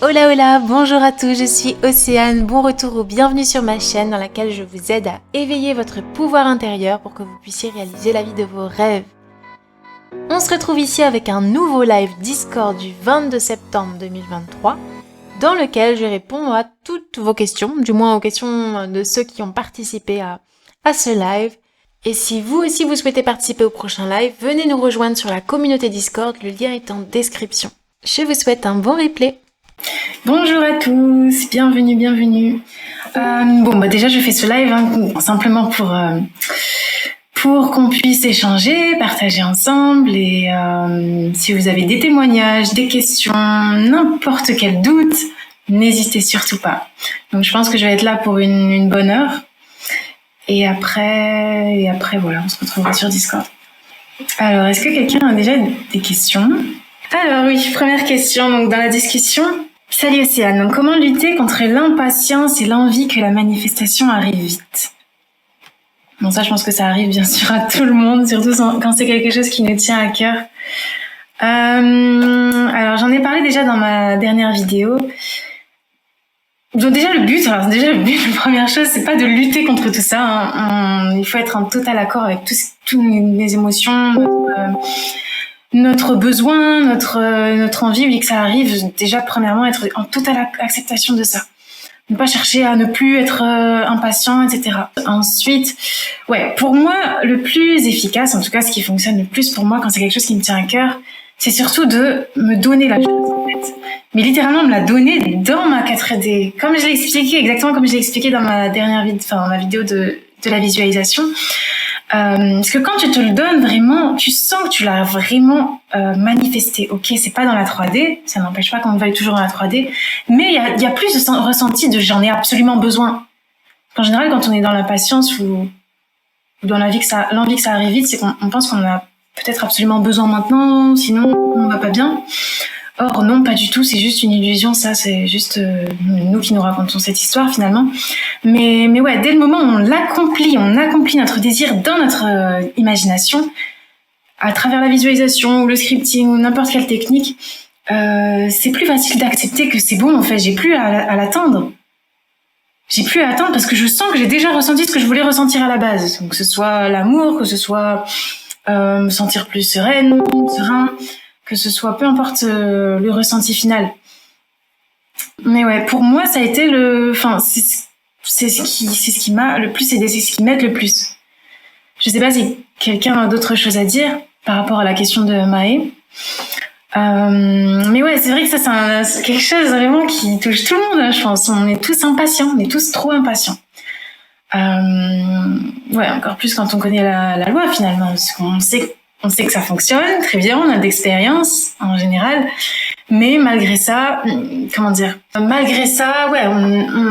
Hola hola, bonjour à tous, je suis Océane, bon retour ou bienvenue sur ma chaîne dans laquelle je vous aide à éveiller votre pouvoir intérieur pour que vous puissiez réaliser la vie de vos rêves. On se retrouve ici avec un nouveau live Discord du 22 septembre 2023 dans lequel je réponds à toutes vos questions, du moins aux questions de ceux qui ont participé à ce live. Et si vous aussi vous souhaitez participer au prochain live, venez nous rejoindre sur la communauté Discord, le lien est en description. Je vous souhaite un bon replay. Bonjour à tous, bienvenue. Déjà je fais ce live simplement pour qu'on puisse échanger, partager ensemble et si vous avez des témoignages, des questions, n'importe quel doute, n'hésitez surtout pas. Donc je pense que je vais être là pour une bonne heure et après voilà, on se retrouvera sur Discord. Alors, est-ce que quelqu'un a déjà des questions ? Alors oui, première question donc dans la discussion. Salut Océane, donc comment lutter contre l'impatience et l'envie que la manifestation arrive vite ? Bon, ça je pense que ça arrive bien sûr à tout le monde, surtout quand c'est quelque chose qui nous tient à cœur. Alors j'en ai parlé déjà dans ma dernière vidéo. Donc déjà le but, la première chose, c'est pas de lutter contre tout ça. Il faut être en total accord avec toutes les émotions, notre besoin, notre envie, oui, que ça arrive. Déjà, premièrement, être en totale acceptation de ça. Ne pas chercher à ne plus être impatient, etc. Ensuite, pour moi, le plus efficace, en tout cas, ce qui fonctionne le plus pour moi quand c'est quelque chose qui me tient à cœur, c'est surtout de me donner la chose, en fait. Mais littéralement, me la donner dans ma 4D. Exactement comme je l'ai expliqué dans ma dernière vidéo de la visualisation. Parce que quand tu te le donnes vraiment, tu sens que tu l'as vraiment manifesté. Ok, c'est pas dans la 3D, ça n'empêche pas qu'on le veuille toujours dans la 3D, mais il y a plus de ressenti de j'en ai absolument besoin. En général, quand on est dans l'impatience ou dans l'envie que ça arrive vite, c'est qu'on pense qu'on a peut-être absolument besoin maintenant, sinon on va pas bien. Or non, pas du tout, c'est juste une illusion, ça, c'est juste nous qui nous racontons cette histoire finalement. Mais ouais, dès le moment où on accomplit notre désir dans notre imagination, à travers la visualisation ou le scripting ou n'importe quelle technique, c'est plus facile d'accepter que c'est bon en fait, j'ai plus à l'attendre. J'ai plus à attendre parce que je sens que j'ai déjà ressenti ce que je voulais ressentir à la base. Donc que ce soit l'amour, que ce soit me sentir plus serein, que ce soit peu importe le ressenti final. Mais ouais, pour moi ça a été c'est ce qui m'a le plus aidé, c'est ce qui m'aide le plus. Je sais pas si quelqu'un a d'autres choses à dire par rapport à la question de Maë. Mais ouais, c'est vrai que ça c'est quelque chose vraiment qui touche tout le monde, je pense. On est tous impatients, on est tous trop impatients. Encore plus quand on connaît la loi finalement, parce qu'on sait que ça fonctionne très bien, on a d'expérience en général, mais malgré ça, on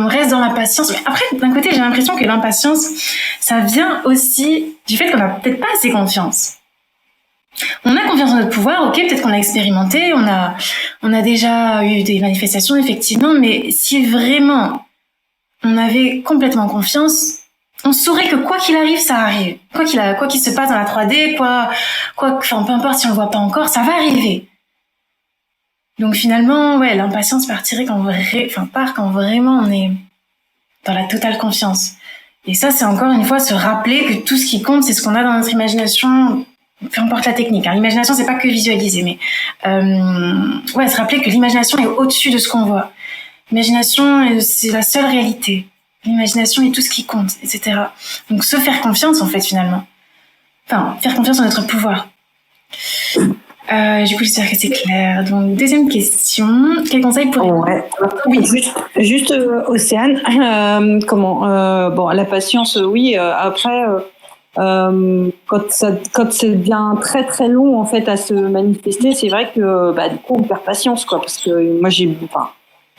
reste dans l'impatience. Mais après, d'un côté, j'ai l'impression que l'impatience, ça vient aussi du fait qu'on n'a peut-être pas assez confiance. On a confiance en notre pouvoir, ok, peut-être qu'on a expérimenté, on a déjà eu des manifestations, effectivement, mais si vraiment on avait complètement confiance, on saurait que quoi qu'il arrive, ça arrive. Quoi qu'il se passe dans la 3D, peu importe si on le voit pas encore, ça va arriver. Donc finalement, l'impatience part quand vraiment on est dans la totale confiance. Et ça, c'est encore une fois se rappeler que tout ce qui compte, c'est ce qu'on a dans notre imagination, peu importe la technique. L'imagination, c'est pas que visualiser, mais se rappeler que l'imagination est au-dessus de ce qu'on voit. L'imagination, c'est la seule réalité. L'imagination est tout ce qui compte, etc. Donc se faire confiance, en fait, finalement. Faire confiance en notre pouvoir. Du coup, j'espère que c'est clair. Donc, deuxième question. Quel conseil pour... Oui, juste Océane. La patience, oui. Après, quand c'est bien très très long en fait à se manifester, c'est vrai que du coup on perd patience, quoi. Parce que moi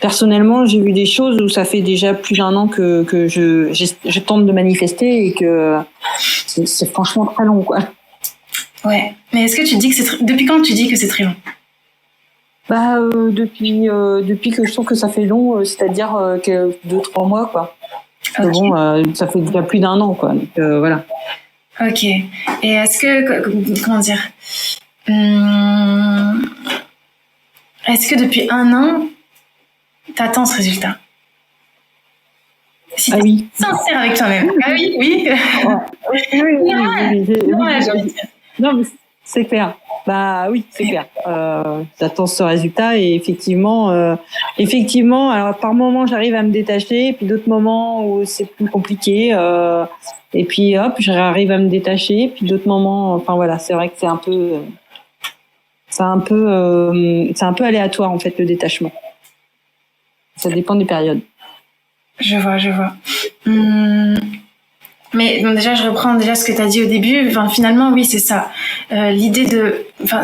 personnellement, j'ai vu des choses où ça fait déjà plus d'1 an que je tente de manifester et que c'est franchement très long, quoi. Ouais, mais est-ce que tu dis que depuis quand tu dis que c'est très long ? Depuis que je trouve que ça fait long, c'est-à-dire que 2-3 mois, quoi. Okay. Bon, ça fait déjà plus d'1 an, quoi. Donc voilà. Ok. Et est-ce que comment dire est-ce que depuis 1 an T'attends ce résultat. Si Ah oui. sincère avec toi-même. Ah oui, oui. Non, mais c'est clair. Bah oui, c'est clair. J'attends ce résultat et effectivement, alors par moments j'arrive à me détacher, puis d'autres moments où c'est plus compliqué. Et puis hop, j'arrive à me détacher, puis d'autres moments, enfin voilà, c'est vrai que c'est un peu aléatoire en fait le détachement. Ça dépend des périodes. Je vois. Mais bon, déjà, je reprends déjà ce que tu as dit au début. Enfin, finalement, oui, c'est ça. L'idée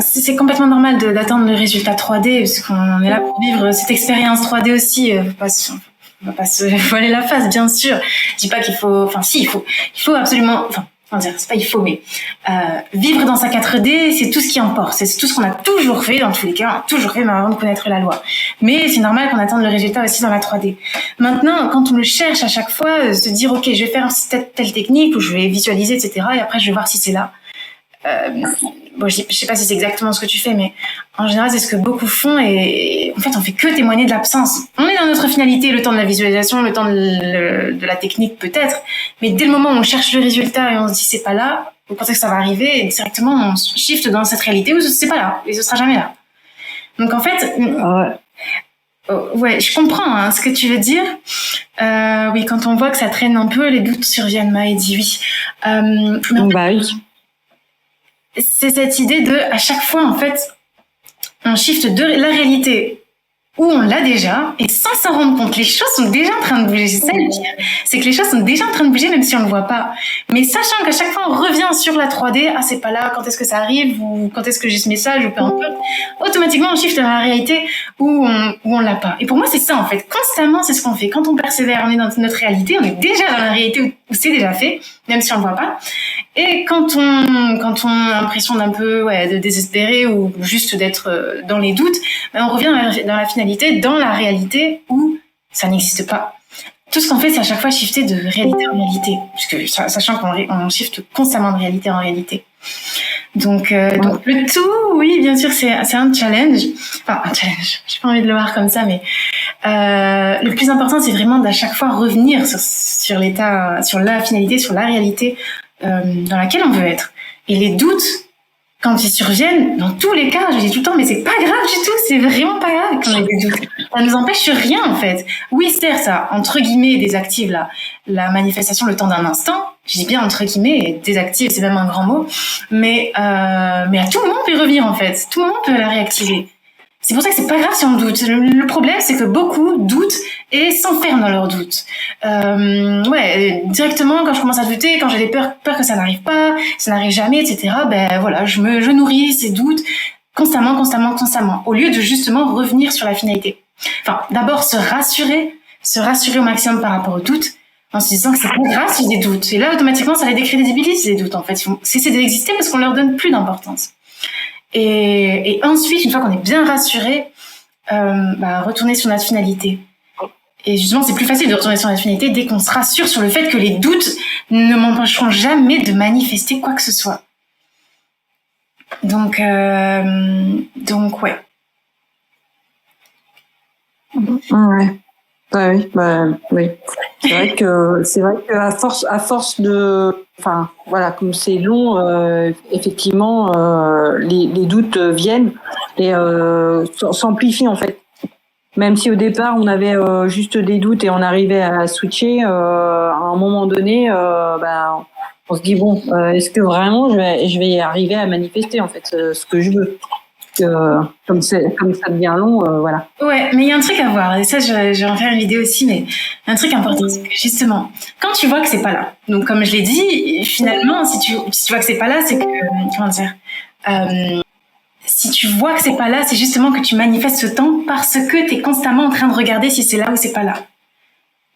c'est complètement normal d'attendre le résultat 3D parce qu'on est là pour vivre cette expérience 3D aussi. On va pas se voiler la face, bien sûr. Je dis pas qu'il faut, enfin, si, il faut absolument, c'est pas il faut, mais vivre dans sa 4D, c'est tout ce qui importe. C'est tout ce qu'on a toujours fait, dans tous les cas, on a toujours fait, même avant de connaître la loi. Mais c'est normal qu'on attende le résultat aussi dans la 3D. Maintenant, quand on le cherche à chaque fois, se dire, ok, je vais faire telle technique, ou je vais visualiser, etc., et après, je vais voir si c'est là. Bon, je sais pas si c'est exactement ce que tu fais, mais en général, c'est ce que beaucoup font et en fait, on fait que témoigner de l'absence. On est dans notre finalité, le temps de la visualisation, le temps de la technique peut-être, mais dès le moment où on cherche le résultat et on se dit c'est pas là, vous pensez que ça va arriver et directement on shift dans cette réalité où c'est pas là et ce sera jamais là. Donc en fait, ouais, je comprends ce que tu veux dire. Oui, quand on voit que ça traîne un peu, les doutes surviennent. Maë dit oui. Bah oui. C'est cette idée de, à chaque fois, en fait, on shift de la réalité où on l'a déjà, et sans s'en rendre compte, les choses sont déjà en train de bouger. C'est ça le pire. C'est que les choses sont déjà en train de bouger, même si on ne le voit pas. Mais sachant qu'à chaque fois, on revient sur la 3D, ah, c'est pas là, quand est-ce que ça arrive, ou quand est-ce que j'ai ce message, ou peu importe, automatiquement, on shift dans la réalité où on l'a pas. Et pour moi, c'est ça, en fait. Constamment, c'est ce qu'on fait. Quand on persévère, on est dans notre réalité, on est déjà dans la réalité où c'est déjà fait, même si on le voit pas. Et quand on a l'impression d'un peu, de désespérer ou juste d'être dans les doutes, on revient dans la finalité, dans la réalité où ça n'existe pas. Tout ce qu'on fait, c'est à chaque fois shifter de réalité en réalité, puisque sachant qu'on shift constamment de réalité en réalité. Donc le tout, oui, bien sûr, c'est un challenge. Enfin, un challenge. J'ai pas envie de le voir comme ça, mais le plus important, c'est vraiment d'à chaque fois revenir sur l'état, sur la finalité, sur la réalité dans laquelle on veut être. Et les doutes, quand ils surviennent, dans tous les cas, je dis tout le temps, mais c'est pas grave du tout, c'est vraiment pas grave qu'on ait des doutes. Ça nous empêche rien, en fait. Oui, certes, ça, entre guillemets, désactive la manifestation le temps d'un instant. Je dis bien entre guillemets, et désactive, c'est même un grand mot. Mais à tout moment, on peut y revenir, en fait. Tout moment, on peut la réactiver. C'est pour ça que c'est pas grave si on doute. Le problème, c'est que beaucoup doutent et s'enferment dans leurs doutes. Directement, quand je commence à douter, quand j'ai des peurs que ça n'arrive pas, ça n'arrive jamais, etc., je nourris ces doutes constamment, au lieu de justement revenir sur la finalité. Enfin, d'abord se rassurer au maximum par rapport aux doutes, en se disant que c'est pas grave si j'ai des doutes. Et là, automatiquement, ça les décrédibilise, les doutes, en fait. Ils vont cesser d'exister parce qu'on leur donne plus d'importance. Et ensuite, une fois qu'on est bien rassuré, retourner sur notre finalité. Et justement, c'est plus facile de retourner sur notre finalité dès qu'on se rassure sur le fait que les doutes ne m'empêcheront jamais de manifester quoi que ce soit. Donc ouais. Ouais. Oui. C'est vrai que à force de, enfin voilà, comme c'est long, effectivement, les doutes viennent et s'amplifient en fait. Même si au départ on avait juste des doutes et on arrivait à switcher, à un moment donné, on se dit bon, est-ce que vraiment je vais arriver à manifester en fait ce que je veux? Comme ça devient long, voilà. Ouais, mais il y a un truc à voir, et ça, je vais en faire une vidéo aussi, mais un truc important, c'est que justement, quand tu vois que c'est pas là, donc comme je l'ai dit, finalement, si tu vois que c'est pas là, c'est que, si tu vois que c'est pas là, c'est justement que tu manifestes ce temps parce que t'es constamment en train de regarder si c'est là ou c'est pas là.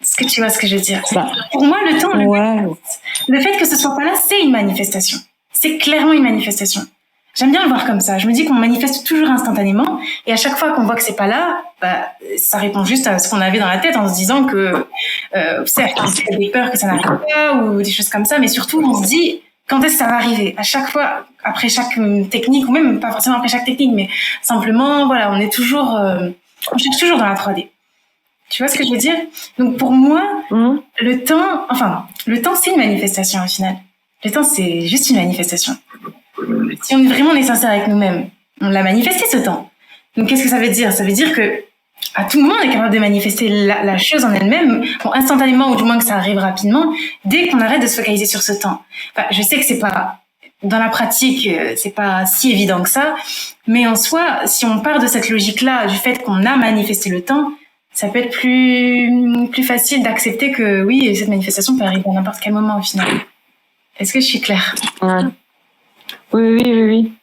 Est-ce que tu vois ce que je veux dire? Pour moi, le temps, le fait que ce soit pas là, c'est une manifestation. C'est clairement une manifestation. J'aime bien le voir comme ça. Je me dis qu'on manifeste toujours instantanément, et à chaque fois qu'on voit que c'est pas là, ça répond juste à ce qu'on avait dans la tête en se disant que, certes, on a des peurs que ça n'arrive pas ou des choses comme ça, mais surtout on se dit quand est-ce que ça va arriver. À chaque fois, après chaque technique, ou même pas forcément après chaque technique, mais simplement, voilà, on cherche toujours dans la 3D. Tu vois ce que je veux dire? Donc pour moi, le temps, c'est une manifestation au final. Le temps, c'est juste une manifestation. Si on est sincère avec nous-mêmes, on l'a manifesté ce temps. Donc qu'est-ce que ça veut dire? Ça veut dire que à tout moment, on est capable de manifester la chose en elle-même, bon, instantanément ou du moins que ça arrive rapidement, dès qu'on arrête de se focaliser sur ce temps. Enfin, je sais que c'est pas dans la pratique, c'est pas si évident que ça, mais en soi, si on part de cette logique-là, du fait qu'on a manifesté le temps, ça peut être plus facile d'accepter que oui, cette manifestation peut arriver à n'importe quel moment au final. Est-ce que je suis claire? Ouais. Oui.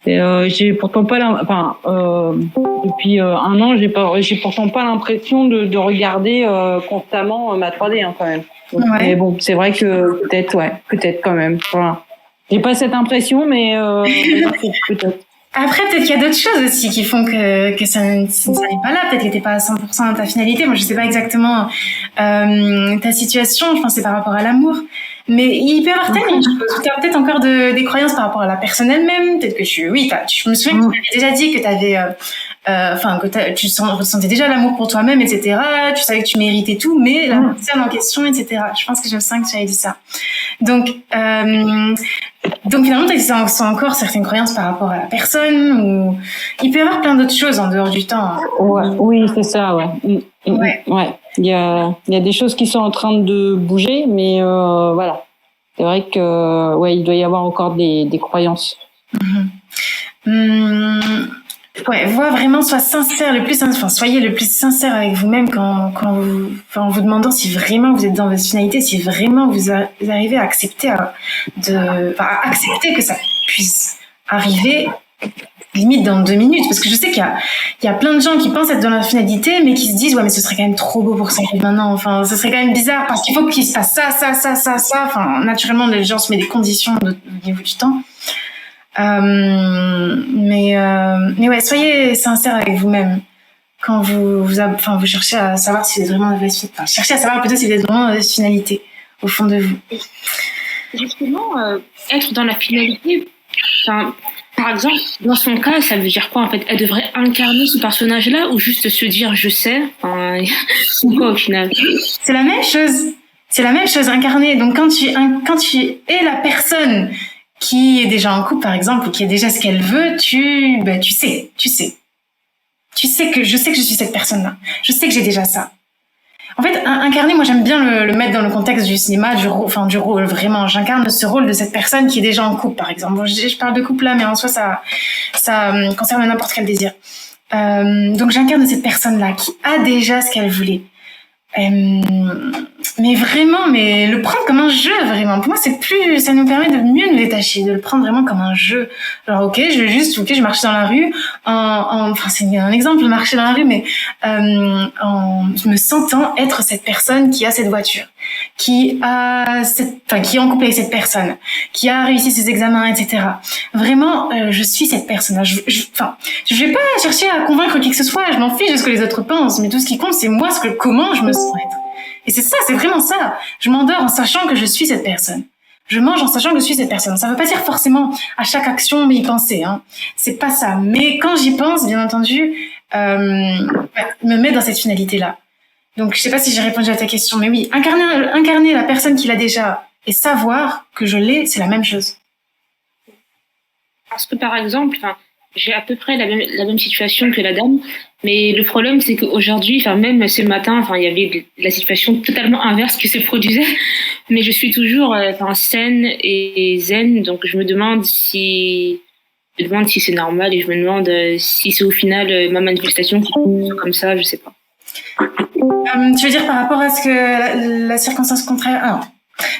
Et j'ai pourtant pas depuis un an, j'ai pourtant pas l'impression de regarder constamment ma 3D quand même. Donc, Ouais. Mais bon, c'est vrai que peut-être quand même. Voilà. J'ai pas cette impression, mais peut-être. Après, peut-être qu'il y a d'autres choses aussi qui font que ça n'est pas là. Peut-être que t'es pas à 100% dans ta finalité. Moi, je sais pas exactement ta situation. Je pense que c'est par rapport à l'amour. Mais il peut y avoir tellement de choses. Tu as peut-être encore des croyances par rapport à la personne elle-même. Peut-être que je me souviens que tu m'avais déjà dit que t'avais, tu ressentais déjà l'amour pour toi-même, etc. Tu savais que tu méritais tout, mais la personne en question, etc. Je pense que je sens que tu avais dit ça. Donc finalement, tu as encore certaines croyances par rapport à la personne, ou il peut y avoir plein d'autres choses en dehors du temps. Ouais, oui, c'est ça, ouais. Ouais. Il y a des choses qui sont en train de bouger, mais voilà. C'est vrai que il doit y avoir encore des croyances. Ouais, vraiment, soyez le plus sincère avec vous-même en vous demandant si vraiment vous êtes dans votre finalité, si vraiment vous arrivez à accepter à accepter que ça puisse arriver limite dans 2 minutes, parce que je sais qu'il y a plein de gens qui pensent être dans la finalité, mais qui se disent, ouais, mais ce serait quand même trop beau pour que ça arrive maintenant. Enfin, ce serait quand même bizarre, parce qu'il faut qu'il se passe ça. Enfin, naturellement, les gens se mettent des conditions au niveau du temps. Mais ouais, soyez sincère avec vous-même quand vous cherchez à savoir si vous êtes vraiment dans votre finalité. Cherchez à savoir plutôt si vous êtes vraiment dans votre finalité, au fond de vous. Justement, être dans la finalité, par exemple, dans son cas, ça veut dire quoi en fait? Elle devrait incarner ce personnage-là ou juste se dire je sais? C'est quoi au final? C'est la même chose, incarner. Donc quand tu es la personne qui est déjà en couple, par exemple, ou qui est déjà ce qu'elle veut, tu sais. Tu sais que je suis cette personne-là. Je sais que j'ai déjà ça. En fait, incarner, moi j'aime bien le mettre dans le contexte du cinéma, du rôle, vraiment. J'incarne ce rôle de cette personne qui est déjà en couple, par exemple. Bon, je parle de couple là, mais en soi, ça concerne n'importe quel désir. Donc j'incarne cette personne-là qui a déjà ce qu'elle voulait. Mais vraiment, le prendre comme un jeu, vraiment. Pour moi, ça nous permet de mieux nous détacher, de le prendre vraiment comme un jeu. Alors, je marche dans la rue, c'est un exemple, marcher dans la rue, mais, en me sentant être cette personne qui a cette voiture, qui est en couple avec cette personne, qui a réussi ses examens, etc. Vraiment, je suis cette personne-là. Je vais pas chercher à convaincre qui que ce soit, je m'en fiche de ce que les autres pensent, mais tout ce qui compte, c'est comment je me sens être. Et c'est vraiment ça. Je m'endors en sachant que je suis cette personne. Je mange en sachant que je suis cette personne. Ça veut pas dire forcément à chaque action y penser, hein. C'est pas ça. Mais quand j'y pense, bien entendu, me mettre dans cette finalité-là. Donc, je sais pas si j'ai répondu à ta question, mais oui, incarner la personne qu'il a déjà et savoir que je l'ai, c'est la même chose. Parce que par exemple, j'ai à peu près la même situation que la dame, mais le problème c'est qu'aujourd'hui, même ce matin, il y avait la situation totalement inverse qui se produisait, mais je suis toujours saine et zen, donc je me demande si c'est normal et je me demande si c'est au final ma manifestation qui est comme ça, je sais pas. Tu veux dire par rapport à ce que la circonstance contraire?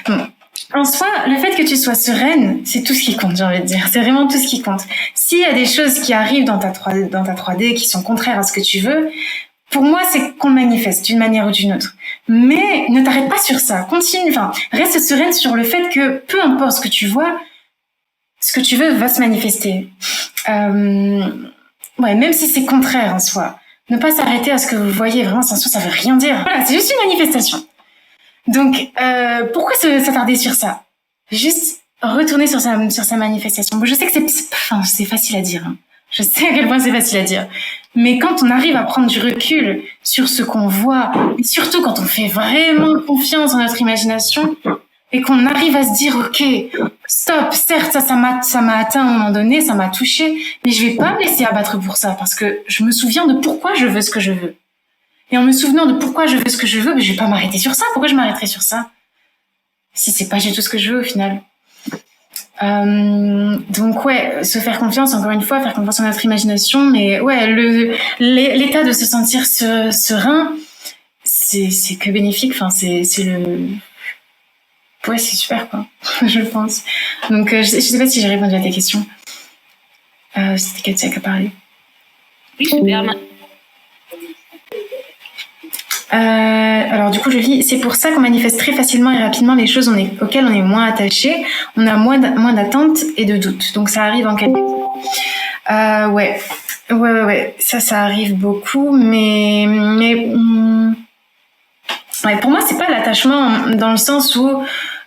Non. En soi, le fait que tu sois sereine, c'est tout ce qui compte, j'ai envie de dire. C'est vraiment tout ce qui compte. S'il y a des choses qui arrivent dans ta 3D qui sont contraires à ce que tu veux, pour moi, c'est qu'on manifeste d'une manière ou d'une autre. Mais ne t'arrête pas sur ça. Continue, reste sereine sur le fait que peu importe ce que tu vois, ce que tu veux va se manifester. Même si c'est contraire en soi. Ne pas s'arrêter à ce que vous voyez, vraiment, ça veut rien dire. Voilà, c'est juste une manifestation. Donc, pourquoi s'attarder sur ça? Juste retourner sur sa manifestation. Bon, je sais que c'est facile à dire, hein. Je sais à quel point c'est facile à dire. Mais quand on arrive à prendre du recul sur ce qu'on voit, et surtout quand on fait vraiment confiance en notre imagination, et qu'on arrive à se dire, ok, stop, certes, ça m'a atteint à un moment donné, ça m'a touché, mais je vais pas me laisser abattre pour ça, parce que je me souviens de pourquoi je veux ce que je veux. Et en me souvenant de pourquoi je veux ce que je veux, je vais pas m'arrêter sur ça. Pourquoi je m'arrêterais sur ça? Si c'est pas du tout ce que je veux au final. Donc ouais, se faire confiance, encore une fois, faire confiance en notre imagination, mais ouais, l'état de se sentir serein, c'est que bénéfique, enfin, ouais, c'est super, quoi, je pense. Donc, je sais pas si j'ai répondu à ta question. C'était Katia qui a parlé. Oui, super. Alors du coup, je lis, c'est pour ça qu'on manifeste très facilement et rapidement les choses auxquelles on est moins attaché, on a moins d'attentes et de doutes. Donc ça arrive en quelques temps. Ouais, ça arrive beaucoup, mais ouais, pour moi, c'est pas l'attachement dans le sens où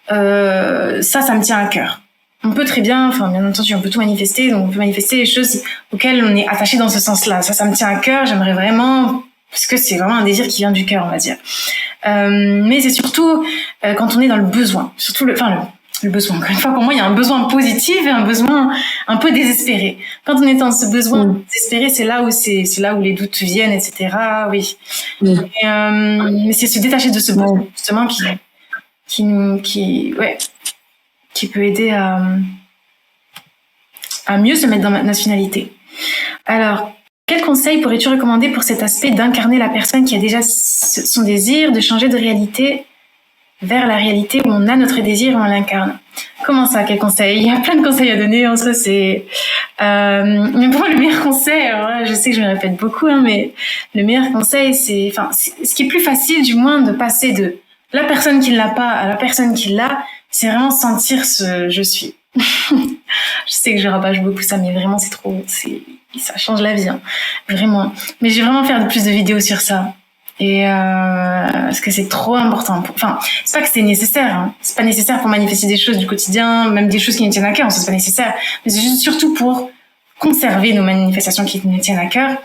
ça me tient à cœur. On peut très bien, enfin bien entendu, on peut tout manifester, donc on peut manifester les choses auxquelles on est attaché dans ce sens-là. Ça me tient à cœur, j'aimerais vraiment, parce que c'est vraiment un désir qui vient du cœur, on va dire. Mais c'est surtout quand on est dans le besoin, surtout le besoin. Encore une fois, pour moi, il y a un besoin positif et un besoin un peu désespéré. Quand on est dans ce besoin désespéré, c'est là où les doutes viennent, etc. Oui. Mais c'est se détacher de ce besoin, justement, qui peut aider à mieux se mettre dans notre finalité. Alors, quel conseil pourrais-tu recommander pour cet aspect d'incarner la personne qui a déjà son désir, de changer de réalité vers la réalité où on a notre désir et on l'incarne? Comment ça, quel conseil? Il y a plein de conseils à donner, en soi, mais pour moi, le meilleur conseil, alors là, je sais que je me répète beaucoup, hein, mais le meilleur conseil, c'est ce qui est plus facile, du moins, de passer de la personne qui ne l'a pas à la personne qui l'a, c'est vraiment sentir ce je suis. Je sais que je rabâche beaucoup ça, mais vraiment, ça change la vie, hein. Vraiment. Mais je vais vraiment faire plus de vidéos sur ça. Et parce que c'est trop important. C'est pas que c'est nécessaire, hein. C'est pas nécessaire pour manifester des choses du quotidien, même des choses qui nous tiennent à cœur, c'est pas nécessaire. Mais c'est juste surtout pour conserver nos manifestations qui nous tiennent à cœur.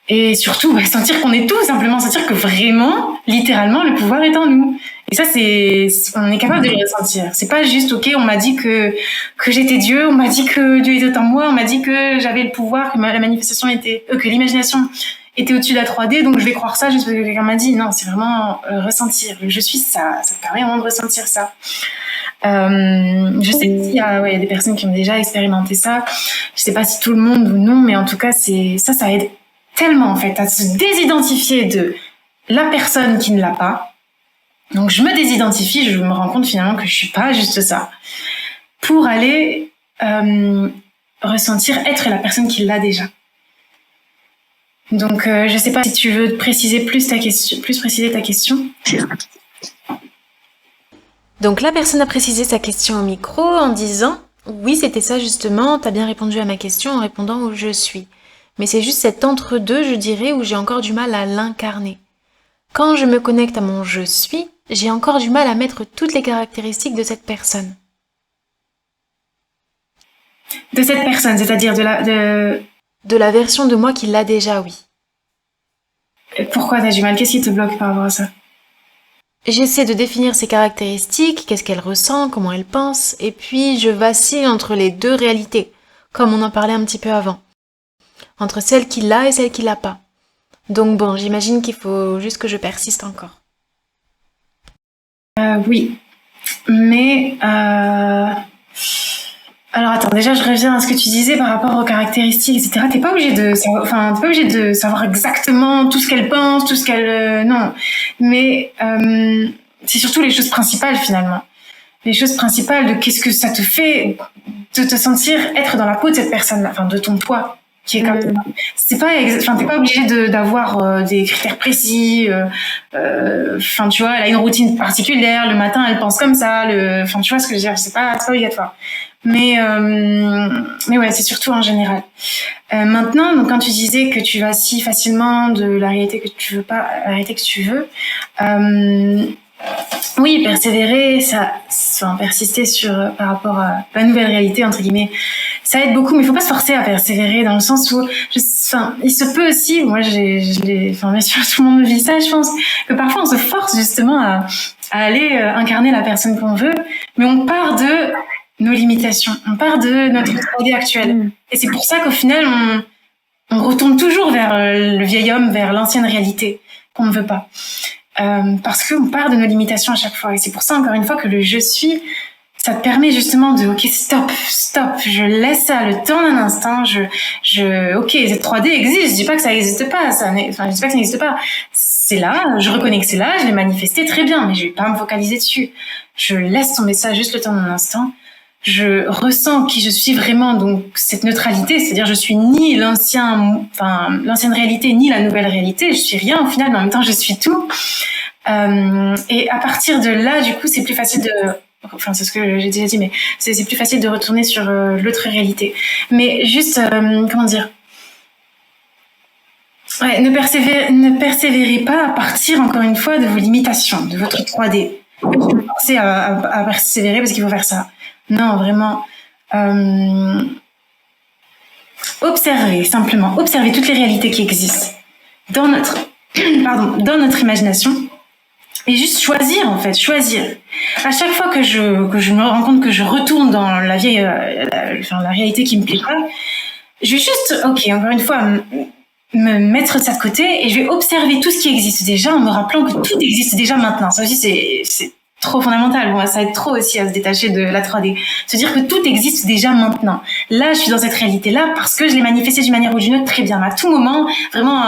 Et surtout, sentir qu'on est tout, simplement sentir que vraiment, littéralement, le pouvoir est en nous. Et ça, on est capable de le ressentir. C'est pas juste, ok, on m'a dit que j'étais Dieu, on m'a dit que Dieu était en moi, on m'a dit que j'avais le pouvoir, que la manifestation que l'imagination était au-dessus de la 3D, donc je vais croire ça juste parce que quelqu'un m'a dit. Non, c'est vraiment ressentir. Je suis ça te permet vraiment de ressentir ça. Je sais qu'il y a des personnes qui ont déjà expérimenté ça. Je sais pas si tout le monde ou non, mais en tout cas, ça aide tellement, en fait, à se désidentifier de la personne qui ne l'a pas. Donc, je me désidentifie, je me rends compte finalement que je suis pas juste ça. Pour aller ressentir être la personne qui l'a déjà. Donc, je sais pas si tu veux préciser plus ta question. Donc, la personne a précisé sa question au micro en disant « Oui, c'était ça justement, t'as bien répondu à ma question en répondant où je suis. Mais c'est juste cet entre-deux, je dirais, où j'ai encore du mal à l'incarner. Quand je me connecte à mon je suis, j'ai encore du mal à mettre toutes les caractéristiques de cette personne. » De cette personne, c'est-à-dire de la version de moi qui l'a déjà, oui. Pourquoi t'as du mal? Qu'est-ce qui te bloque par rapport à ça? J'essaie de définir ses caractéristiques, qu'est-ce qu'elle ressent, comment elle pense, et puis je vacille entre les deux réalités, comme on en parlait un petit peu avant. Entre celle qui l'a et celle qui l'a pas. Donc bon, j'imagine qu'il faut juste que je persiste encore. Oui, mais alors attends, déjà je reviens à ce que tu disais par rapport aux caractéristiques, etc. T'es pas obligé de savoir exactement tout ce qu'elle pense, tout ce qu'elle non, mais c'est surtout les choses principales finalement. Les choses principales de qu'est-ce que ça te fait de te sentir être dans la peau de cette personne-là, enfin de ton poids qui est comme ça. T'es pas obligé d'avoir des critères précis. Tu vois, elle a une routine particulière. Le matin, elle pense comme ça. Tu vois ce que je veux dire. C'est pas obligatoire. Mais ouais, c'est surtout en général. Maintenant, donc quand tu disais que tu vacilles facilement de la réalité que tu veux pas à la réalité que tu veux, oui, persévérer, persister par rapport à la nouvelle réalité entre guillemets ça aide beaucoup, mais il faut pas se forcer à persévérer dans le sens où, il se peut aussi, moi, bien sûr, tout le monde vit ça, je pense, que parfois on se force justement à aller incarner la personne qu'on veut, mais on part de nos limitations, on part de notre 3D actuelle. Et c'est pour ça qu'au final, on retourne toujours vers le vieil homme, vers l'ancienne réalité qu'on ne veut pas. Parce qu'on part de nos limitations à chaque fois. Et c'est pour ça, encore une fois, que le je suis, ça te permet justement de, ok, stop, je laisse ça le temps d'un instant, ok, cette 3D existe, je dis pas que ça n'existe pas, je dis pas que ça n'existe pas. C'est là, je reconnais que c'est là, je l'ai manifesté très bien, mais je vais pas me focaliser dessus. Je laisse tomber ça juste le temps d'un instant. Je ressens qui je suis vraiment, donc cette neutralité, c'est-à-dire je suis ni l'ancienne réalité, ni la nouvelle réalité, je suis rien au final, mais en même temps je suis tout. Et à partir de là, du coup, c'est plus facile c'est ce que j'ai déjà dit, mais c'est plus facile de retourner sur l'autre réalité. Mais juste, comment dire, ouais, ne persévérez pas à partir, encore une fois, de vos limitations, de votre 3D. Vous pensez à persévérer parce qu'il faut faire ça. Non, vraiment. Observez toutes les réalités qui existent dans notre imagination. Et juste choisir. À chaque fois que je me rends compte que je retourne dans la réalité qui me plaît pas, je vais juste, encore une fois, me mettre de ça de côté et je vais observer tout ce qui existe déjà en me rappelant que tout existe déjà maintenant. Ça aussi, c'est trop fondamental. Bon, ça aide trop aussi à se détacher de la 3D. Se dire que tout existe déjà maintenant. Là, je suis dans cette réalité-là parce que je l'ai manifesté d'une manière ou d'une autre très bien. À tout moment, vraiment,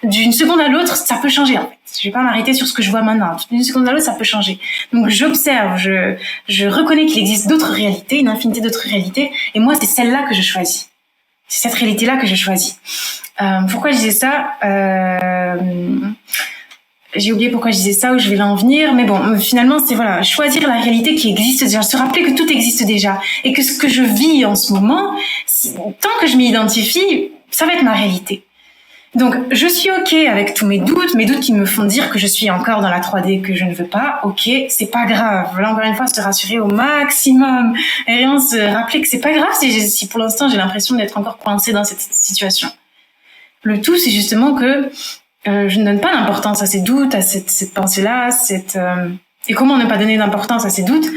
d'une seconde à l'autre, ça peut changer, en fait. Je vais pas m'arrêter sur ce que je vois maintenant. D'une seconde à l'autre, ça peut changer. Donc, j'observe, je reconnais qu'il existe d'autres réalités, une infinité d'autres réalités. Et moi, c'est celle-là que je choisis. C'est cette réalité-là que je choisis. Pourquoi je disais ça? J'ai oublié pourquoi je disais ça, où je vais en venir, mais bon, finalement, c'est choisir la réalité qui existe déjà, se rappeler que tout existe déjà, et que ce que je vis en ce moment, tant que je m'y identifie, ça va être ma réalité. Donc, je suis ok avec tous mes doutes qui me font dire que je suis encore dans la 3D, que je ne veux pas, ok, c'est pas grave. Voilà, encore une fois, se rassurer au maximum, et vraiment se rappeler que c'est pas grave si pour l'instant j'ai l'impression d'être encore coincée dans cette situation. Le tout, c'est justement que je ne donne pas d'importance à ces doutes, à cette pensée-là, et comment ne pas donner d'importance à ces doutes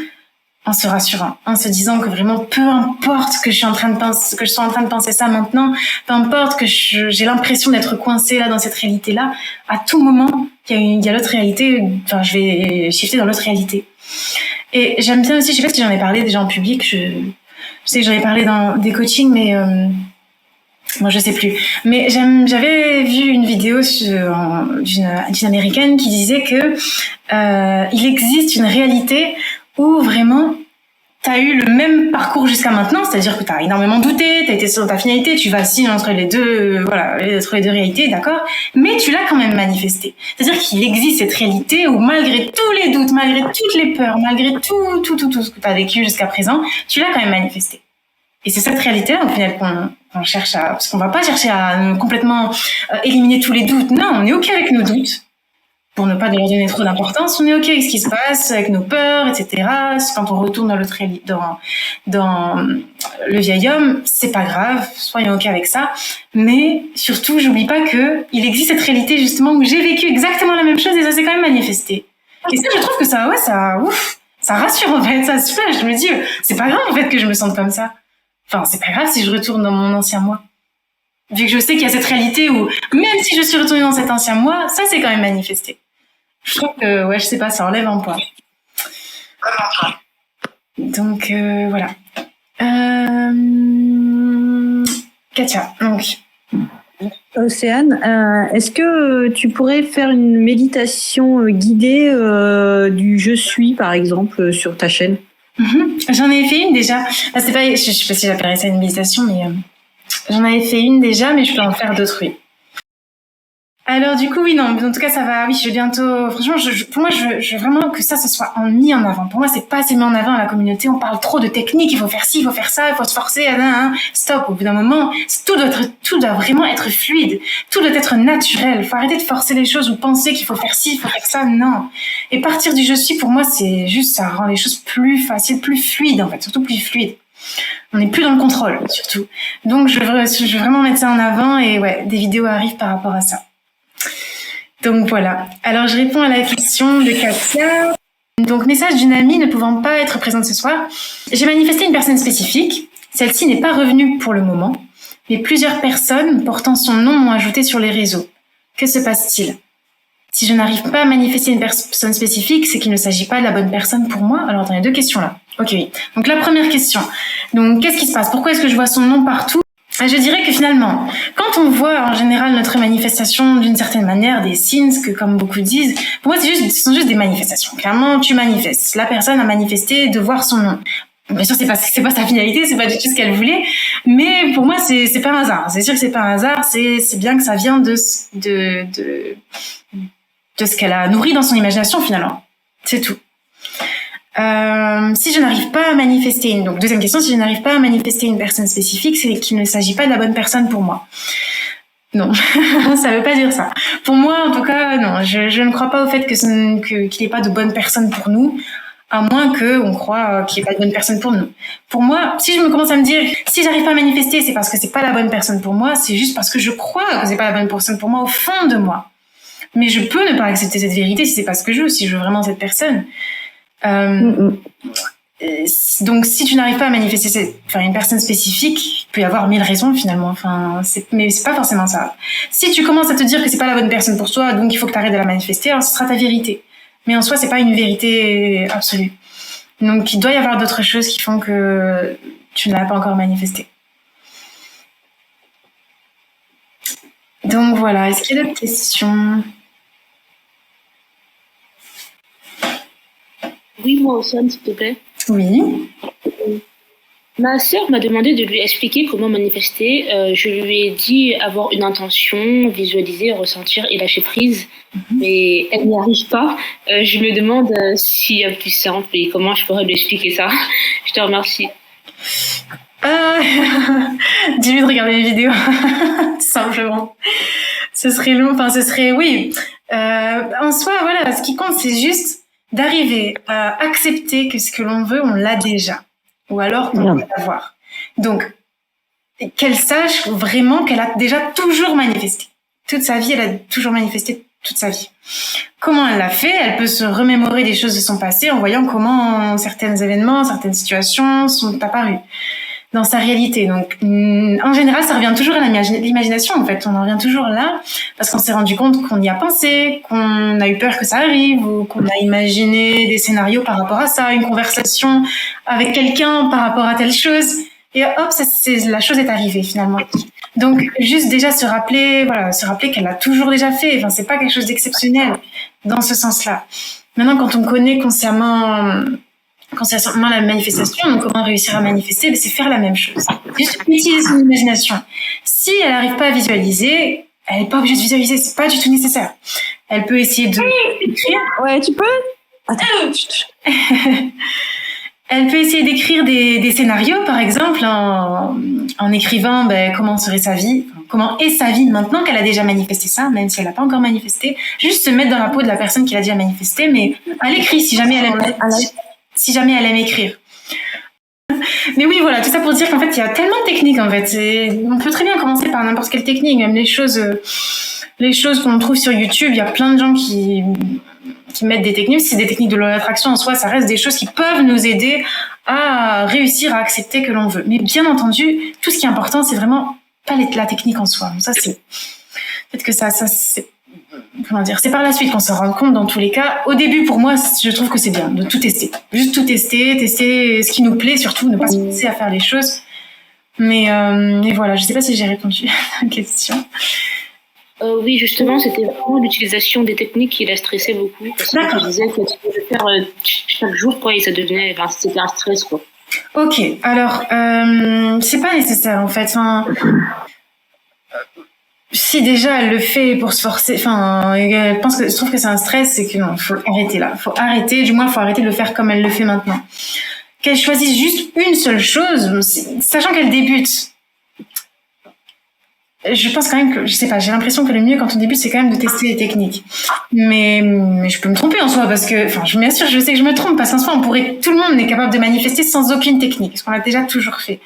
en se rassurant, en se disant que vraiment peu importe que je sois en train de penser ça maintenant, peu importe que j'ai l'impression d'être coincée là dans cette réalité-là, à tout moment il y a l'autre réalité, je vais shifter dans l'autre réalité. Et j'aime bien aussi, je sais pas si j'en ai parlé déjà en public, je sais que j'en ai parlé dans des coachings, mais moi, je sais plus. Mais j'avais vu une vidéo d'une américaine qui disait que il existe une réalité où vraiment t'as eu le même parcours jusqu'à maintenant, c'est-à-dire que t'as énormément douté, t'as été sur ta finalité, tu vacilles entre les deux réalités, d'accord, mais tu l'as quand même manifesté. C'est-à-dire qu'il existe cette réalité où malgré tous les doutes, malgré toutes les peurs, malgré tout ce que t'as vécu jusqu'à présent, tu l'as quand même manifesté. Et c'est cette réalité-là, au final, qu'on cherche parce qu'on va pas chercher à complètement éliminer tous les doutes. Non, on est ok avec nos doutes. Pour ne pas leur donner trop d'importance, on est ok avec ce qui se passe, avec nos peurs, etc. Quand on retourne dans le vieil homme, c'est pas grave, soyons ok avec ça. Mais surtout, j'oublie pas que il existe cette réalité, justement, où j'ai vécu exactement la même chose et ça s'est quand même manifesté. Et ça, je trouve que ça rassure, en fait, ça super. Je me dis, c'est pas grave, en fait, que je me sente comme ça. Enfin, c'est pas grave si je retourne dans mon ancien moi. Vu que je sais qu'il y a cette réalité où, même si je suis retournée dans cet ancien moi, ça s'est quand même manifesté. Je trouve que, je sais pas, ça enlève un poids. Donc, voilà. Katia, donc. Océane, est-ce que tu pourrais faire une méditation guidée du je suis, par exemple, sur ta chaîne? J'en ai fait une déjà. Je sais pas si j'appellerais ça une méditation, mais j'en avais fait une déjà, mais je peux en faire d'autres, oui. Alors du coup, oui, non, en tout cas, ça va, oui, je vais bientôt, franchement, pour moi, je veux vraiment que ça, ce soit mis en avant. Pour moi, c'est pas assez mis en avant à la communauté, on parle trop de techniques, il faut faire ci, il faut faire ça, il faut se forcer, stop, au bout d'un moment, tout doit vraiment être fluide, tout doit être naturel, il faut arrêter de forcer les choses ou penser qu'il faut faire ci, il faut faire ça, non. Et partir du je suis, pour moi, c'est juste, ça rend les choses plus faciles, plus fluides, en fait, surtout plus fluides. On n'est plus dans le contrôle, surtout. Donc, je veux vraiment mettre ça en avant et ouais, des vidéos arrivent par rapport à ça. Donc, voilà. Alors, je réponds à la question de Katia. Donc, message d'une amie ne pouvant pas être présente ce soir. J'ai manifesté une personne spécifique. Celle-ci n'est pas revenue pour le moment, mais plusieurs personnes portant son nom m'ont ajouté sur les réseaux. Que se passe-t-il ? Si je n'arrive pas à manifester une personne spécifique, c'est qu'il ne s'agit pas de la bonne personne pour moi. Alors, attends, il y a deux questions là. Ok. Donc, la première question. Donc, qu'est-ce qui se passe ? Pourquoi est-ce que je vois son nom partout ? Je dirais que finalement, quand on voit en général notre manifestation d'une certaine manière, des signes, que comme beaucoup disent, pour moi, ce sont juste des manifestations. Clairement, tu manifestes. La personne a manifesté de voir son nom. Bien sûr, c'est pas sa finalité, c'est pas du tout ce qu'elle voulait, mais pour moi, c'est pas un hasard. C'est sûr que c'est pas un hasard, c'est bien que ça vient de ce qu'elle a nourri dans son imagination finalement. C'est tout. Si je n'arrive pas à manifester donc deuxième question, si je n'arrive pas à manifester une personne spécifique, c'est qu'il ne s'agit pas de la bonne personne pour moi. Non, ça veut pas dire ça. Pour moi, en tout cas, non, je ne crois pas au fait qu'il n'y ait pas de bonne personne pour nous, à moins qu'on croit qu'il n'y ait pas de bonne personne pour nous. Pour moi, si je me commence à me dire, si j'arrive pas à manifester, c'est parce que c'est pas la bonne personne pour moi, c'est juste parce que je crois que c'est pas la bonne personne pour moi au fond de moi. Mais je peux ne pas accepter cette vérité si c'est pas ce que je veux, si je veux vraiment cette personne. Donc, si tu n'arrives pas à manifester une personne spécifique, il peut y avoir 1000 raisons finalement. Mais c'est pas forcément ça. Si tu commences à te dire que c'est pas la bonne personne pour toi, donc il faut que tu arrêtes de la manifester, alors ce sera ta vérité. Mais en soi, c'est pas une vérité absolue. Donc, il doit y avoir d'autres choses qui font que tu ne l'as pas encore manifesté. Donc voilà. Est-ce qu'il y a d'autres questions ? Oui, moi aussi, s'il te plaît. Oui. Ma sœur m'a demandé de lui expliquer comment manifester. Je lui ai dit avoir une intention, visualiser, ressentir et lâcher prise. Mais elle n'y arrive pas. Je me demande s'il y a plus simple et comment je pourrais lui expliquer ça. Je te remercie. Dis-lui de regarder les vidéos, simplement. Ce serait long, oui. En soi, voilà, ce qui compte, c'est juste d'arriver à accepter que ce que l'on veut, on l'a déjà. Ou alors qu'on peut l'avoir. Donc, qu'elle sache vraiment qu'elle a déjà toujours manifesté. Toute sa vie, elle a toujours manifesté toute sa vie. Comment elle l'a fait ? Elle peut se remémorer des choses de son passé en voyant comment certains événements, certaines situations sont apparues dans sa réalité. Donc, en général, ça revient toujours à l'imagination, en fait. On en revient toujours là, parce qu'on s'est rendu compte qu'on y a pensé, qu'on a eu peur que ça arrive, ou qu'on a imaginé des scénarios par rapport à ça, une conversation avec quelqu'un par rapport à telle chose, et hop, la chose est arrivée, finalement. Donc, juste déjà se rappeler qu'elle l'a toujours déjà fait. Enfin, c'est pas quelque chose d'exceptionnel, dans ce sens-là. Maintenant, quand on connaît consciemment la manifestation, donc comment réussir à manifester, c'est faire la même chose. Juste utiliser son imagination. Si elle n'arrive pas à visualiser, elle n'est pas obligée de visualiser, c'est pas du tout nécessaire. Elle peut essayer d'écrire. Ouais, tu peux ? Attends. Elle peut essayer d'écrire des scénarios, par exemple, en écrivant comment serait sa vie, comment est sa vie maintenant qu'elle a déjà manifesté ça, même si elle n'a pas encore manifesté. Juste se mettre dans la peau de la personne qui l'a déjà manifesté, mais à l'écrit, si jamais elle aime écrire. Mais oui, voilà, tout ça pour dire qu'en fait, il y a tellement de techniques, en fait. On peut très bien commencer par n'importe quelle technique, même les choses qu'on trouve sur YouTube. Il y a plein de gens qui mettent des techniques. Si c'est des techniques de l'attraction en soi, ça reste des choses qui peuvent nous aider à réussir à accepter que l'on veut. Mais bien entendu, tout ce qui est important, c'est vraiment pas la technique en soi. Ça, c'est peut-être que ça c'est comment dire, c'est par la suite qu'on se rend compte dans tous les cas. Au début, pour moi, je trouve que c'est bien de tout tester. Juste tout tester ce qui nous plaît, surtout ne pas se forcer à faire les choses. Mais voilà, je sais pas si j'ai répondu à la question. Oui, justement, c'était vraiment l'utilisation des techniques qui la stressait beaucoup. Parce que je disais que tu pouvais le faire chaque jour, quoi, et ça devenait, c'était un stress, quoi. Ok, alors, c'est pas nécessaire, en fait. Si déjà elle le fait pour se forcer, je trouve que c'est un stress, c'est que non, faut arrêter là. Faut arrêter de le faire comme elle le fait maintenant. Qu'elle choisisse juste une seule chose, sachant qu'elle débute. je pense quand même que, je sais pas, j'ai l'impression que le mieux quand on débute, c'est quand même de tester les techniques. Mais je peux me tromper en soi parce que, enfin, bien sûr, je sais que je me trompe parce qu'en soi, tout le monde est capable de manifester sans aucune technique, ce qu'on a déjà toujours fait.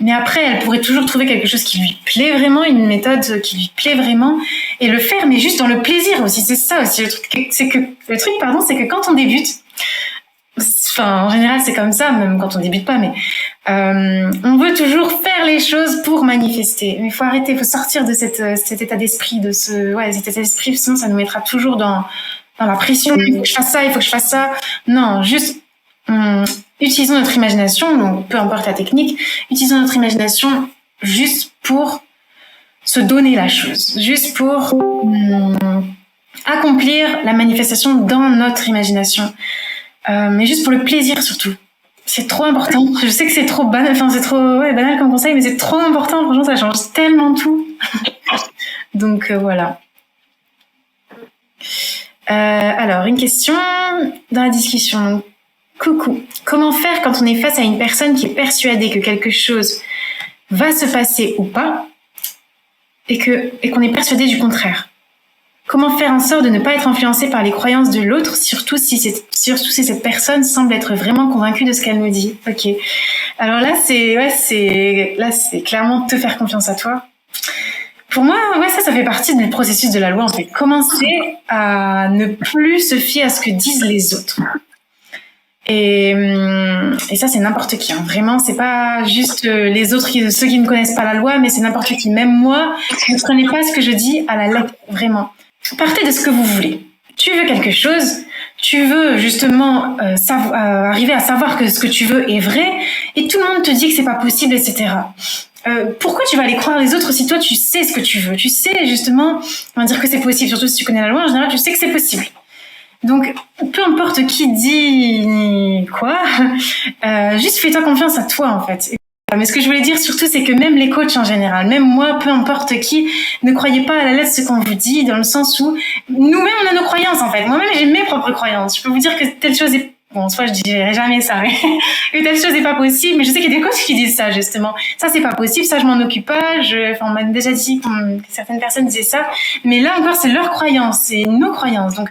Mais après, elle pourrait toujours trouver quelque chose qui lui plaît vraiment, une méthode qui lui plaît vraiment, et le faire, mais juste dans le plaisir aussi. C'est ça aussi le truc. C'est que quand on débute, enfin, en général, c'est comme ça, même quand on débute pas, mais on veut toujours faire les choses pour manifester. Mais il faut arrêter, il faut sortir de cet état d'esprit, cet état d'esprit, sinon ça nous mettra toujours dans la pression. Il faut que je fasse ça, il faut que je fasse ça. Non, juste utilisons notre imagination, donc peu importe la technique, utilisons notre imagination juste pour se donner la chose, juste pour accomplir la manifestation dans notre imagination. Mais juste pour le plaisir surtout. C'est trop important. Je sais que c'est trop banal, banal comme conseil, mais c'est trop important. Franchement, ça change tellement tout. Donc voilà. Alors, une question dans la discussion. Coucou. Comment faire quand on est face à une personne qui est persuadée que quelque chose va se passer ou pas, et qu'on est persuadé du contraire? Comment faire en sorte de ne pas être influencé par les croyances de l'autre, surtout si cette personne semble être vraiment convaincue de ce qu'elle nous dit? Ok. Alors là, c'est clairement te faire confiance à toi. Pour moi, ça fait partie du processus de la loi. On fait commencer à ne plus se fier à ce que disent les autres. Et ça, c'est n'importe qui. Hein. Vraiment, c'est pas juste les autres, ceux qui ne connaissent pas la loi, mais c'est n'importe qui. Même moi, ne prenez pas ce que je dis à la lettre. Vraiment. Partez de ce que vous voulez. Tu veux quelque chose, tu veux justement arriver à savoir que ce que tu veux est vrai, et tout le monde te dit que c'est pas possible, etc. Pourquoi tu vas aller croire les autres si toi tu sais ce que tu veux? Tu sais justement, on va dire que c'est possible, surtout si tu connais la loi en général, tu sais que c'est possible. Donc, peu importe qui dit quoi, juste fais-toi confiance à toi en fait. Mais ce que je voulais dire surtout, c'est que même les coachs en général, même moi, peu importe qui, ne croyez pas à la lettre ce qu'on vous dit, dans le sens où nous-mêmes on a nos croyances en fait. Moi-même j'ai mes propres croyances. Je peux vous dire que telle chose est... Bon, soit je dirais jamais ça, mais que telle chose n'est pas possible, mais je sais qu'il y a des coachs qui disent ça justement. Ça c'est pas possible, ça je m'en occupe pas. On m'a déjà dit que certaines personnes disaient ça, mais là encore c'est leur croyance, c'est nos croyances. Donc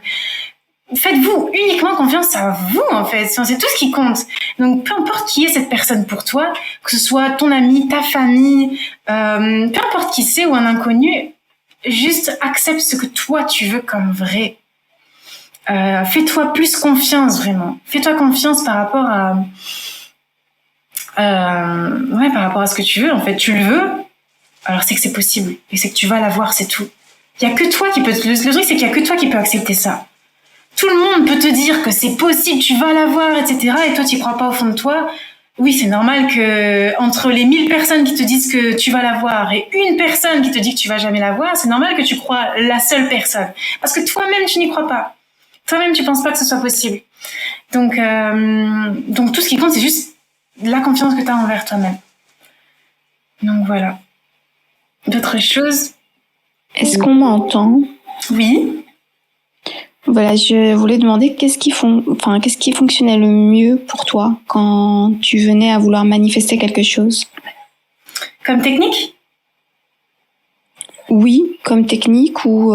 faites-vous uniquement confiance à vous, en fait. Enfin, c'est tout ce qui compte. Donc, peu importe qui est cette personne pour toi, que ce soit ton ami, ta famille, peu importe qui c'est ou un inconnu, juste accepte ce que toi tu veux comme vrai. Fais-toi plus confiance, vraiment. Fais-toi confiance par rapport par rapport à ce que tu veux. En fait, tu le veux, alors c'est que c'est possible. Et c'est que tu vas l'avoir, c'est tout. Il y a que toi qui peux... Le truc, c'est qu'il y a que toi qui peux accepter ça. Tout le monde peut te dire que c'est possible, tu vas l'avoir, etc. Et toi, tu n'y crois pas au fond de toi. Oui, c'est normal que entre les 1000 personnes qui te disent que tu vas l'avoir et une personne qui te dit que tu vas jamais l'avoir, c'est normal que tu crois la seule personne. Parce que toi-même, tu n'y crois pas. Toi-même, tu penses pas que ce soit possible. Donc tout ce qui compte, c'est juste la confiance que tu as envers toi-même. Donc voilà. D'autres choses? Est-ce qu'on m'entend? Oui. Voilà, je voulais demander qu'est-ce qui fonctionnait le mieux pour toi quand tu venais à vouloir manifester quelque chose? Comme technique? Oui, comme technique ou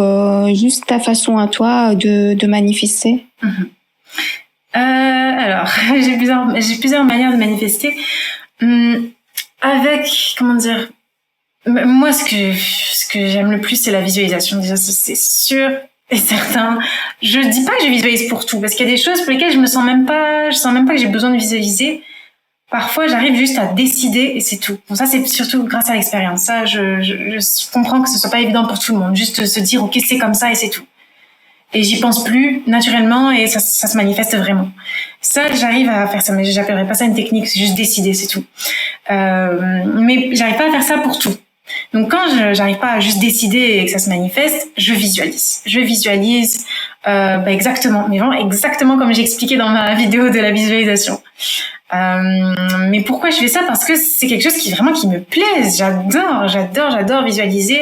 juste ta façon à toi de manifester? Alors, j'ai plusieurs manières de manifester. Avec, comment dire, moi, ce que j'aime le plus, c'est la visualisation. Déjà, c'est sûr et certain. Je dis pas que je visualise pour tout, parce qu'il y a des choses pour lesquelles je sens même pas que j'ai besoin de visualiser. Parfois, j'arrive juste à décider et c'est tout. Bon, ça, c'est surtout grâce à l'expérience. Ça, je comprends que ce soit pas évident pour tout le monde. Juste se dire, ok, c'est comme ça et c'est tout. Et j'y pense plus naturellement et ça se manifeste vraiment. Ça, j'arrive à faire ça, mais j'appellerais pas ça une technique, c'est juste décider, c'est tout. Mais j'arrive pas à faire ça pour tout. Donc quand j'arrive pas à juste décider et que ça se manifeste, je visualise. Exactement, mais vraiment exactement comme j'ai expliqué dans ma vidéo de la visualisation. Mais pourquoi je fais ça? Parce que c'est quelque chose qui me plaît. J'adore visualiser.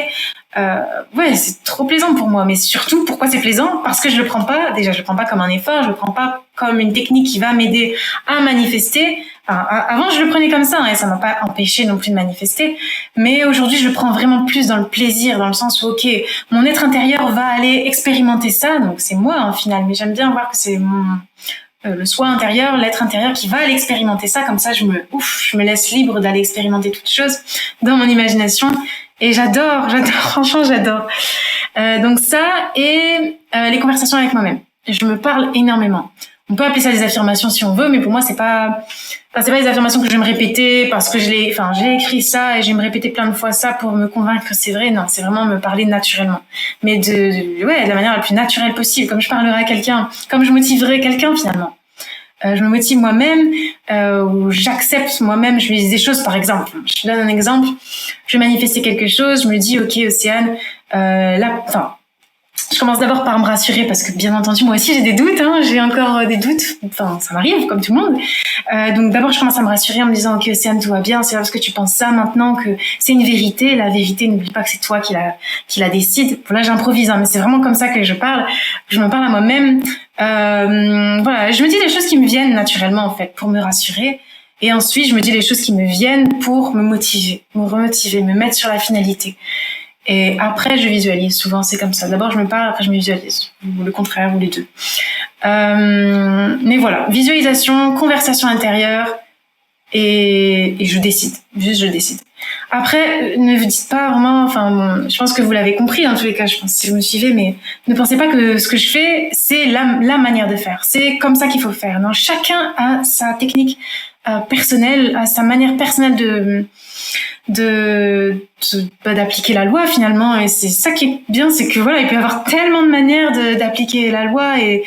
C'est trop plaisant pour moi. Mais surtout, pourquoi c'est plaisant? Parce que je le prends pas comme un effort, je le prends pas comme une technique qui va m'aider à manifester, Avant, je le prenais comme ça, hein, et ça m'a pas empêché non plus de manifester. Mais aujourd'hui, je le prends vraiment plus dans le plaisir, dans le sens où, ok, mon être intérieur va aller expérimenter ça, donc c'est moi, au final. Mais j'aime bien voir que c'est le soi intérieur, l'être intérieur qui va aller expérimenter ça. Comme ça, je me laisse libre d'aller expérimenter toutes choses dans mon imagination. Et j'adore, franchement, j'adore. Donc ça, et les conversations avec moi-même. Je me parle énormément. On peut appeler ça des affirmations si on veut, mais pour moi, c'est pas des affirmations que je vais me répéter parce que j'ai écrit ça et je vais me répéter plein de fois ça pour me convaincre que c'est vrai. Non, c'est vraiment me parler naturellement. Mais de la manière la plus naturelle possible, comme je parlerai à quelqu'un, comme je motiverai quelqu'un finalement. Je me motive moi-même, ou j'accepte moi-même, je lui dis des choses, par exemple. Je te donne un exemple. Je vais manifester quelque chose, je me dis, ok, Océane, je commence d'abord par me rassurer parce que bien entendu moi aussi j'ai des doutes, hein, j'ai encore des doutes, enfin ça m'arrive comme tout le monde. Donc d'abord je commence à me rassurer en me disant ok Océane tout va bien, c'est parce que tu penses ça maintenant que c'est une vérité, la vérité n'oublie pas que c'est toi qui la décide. Là j'improvise, hein, mais c'est vraiment comme ça que je parle, je me parle à moi-même. Voilà, je me dis les choses qui me viennent naturellement en fait pour me rassurer. Et ensuite je me dis les choses qui me viennent pour me motiver, me remotiver, me mettre sur la finalité. Et après, je visualise. Souvent, c'est comme ça. D'abord, je me parle, après, je me visualise. Ou le contraire, ou les deux. Mais voilà. Visualisation, conversation intérieure, et je décide. Juste, je décide. Après, ne vous dites pas vraiment, je pense que vous l'avez compris, en tous les cas, je pense, si vous me suivez, mais ne pensez pas que ce que je fais, c'est la manière de faire. C'est comme ça qu'il faut faire. Non, chacun a sa technique personnelle, a sa manière personnelle d'appliquer la loi finalement, et c'est ça qui est bien, c'est que voilà, il peut y avoir tellement de manières d'appliquer la loi et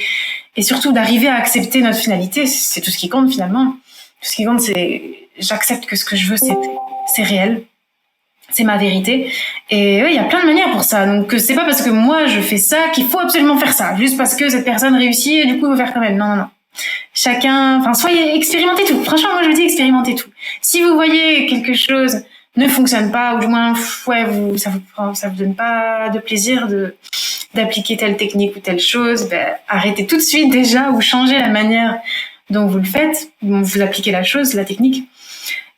surtout d'arriver à accepter notre finalité. C'est tout ce qui compte finalement. Tout ce qui compte, c'est j'accepte que ce que je veux c'est réel, c'est ma vérité, et il y a plein de manières pour ça. Donc c'est pas parce que moi je fais ça qu'il faut absolument faire ça, juste parce que cette personne réussit et du coup il faut faire quand même. Non. Chacun, soyez, expérimentez tout. Franchement, moi je vous dis expérimentez tout. Si vous voyez quelque chose ne fonctionne pas, ou du moins, ça vous donne pas de plaisir d'appliquer telle technique ou telle chose, arrêtez tout de suite déjà, ou changez la manière dont vous le faites, dont vous appliquez la chose, la technique,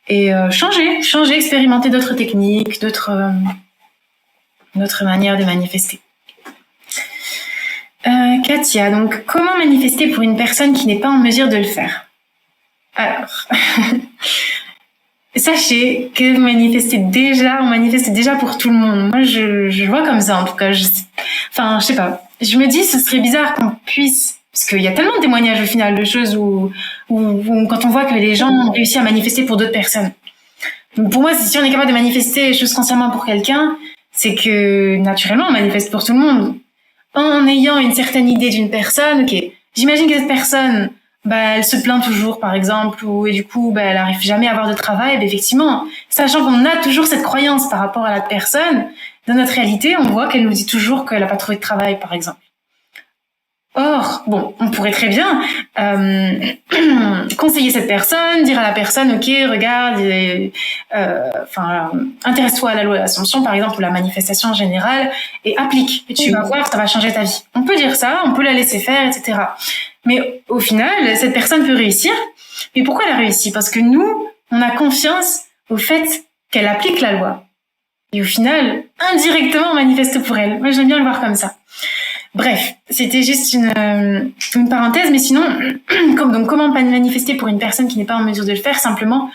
et changez, expérimentez d'autres techniques, d'autres manières de manifester. Katia, donc comment manifester pour une personne qui n'est pas en mesure de le faire? Alors, sachez que on manifeste déjà pour tout le monde. Moi, je vois comme ça, en tout cas. Je sais pas. Je me dis, ce serait bizarre qu'on puisse, parce qu'il y a tellement de témoignages au final de choses où quand on voit que les gens ont réussi à manifester pour d'autres personnes. Donc pour moi, si on est capable de manifester les choses consciemment pour quelqu'un, c'est que naturellement, on manifeste pour tout le monde. En ayant une certaine idée d'une personne, ok, j'imagine que cette personne, elle se plaint toujours, par exemple, et du coup, elle n'arrive jamais à avoir de travail. Effectivement, sachant qu'on a toujours cette croyance par rapport à la personne, dans notre réalité, on voit qu'elle nous dit toujours qu'elle n'a pas trouvé de travail, par exemple. Or, on pourrait très bien conseiller cette personne, dire à la personne, ok, regarde, intéresse-toi à la loi de l'Assomption, par exemple, ou la manifestation générale, et applique. Et tu vas voir, ça va changer ta vie. On peut dire ça, on peut la laisser faire, etc. Mais au final, cette personne peut réussir. Mais pourquoi elle a réussi? Parce que nous, on a confiance au fait qu'elle applique la loi. Et au final, indirectement, on manifeste pour elle. Moi, j'aime bien le voir comme ça. Bref, c'était juste une parenthèse, mais sinon, comment manifester pour une personne qui n'est pas en mesure de le faire? Simplement,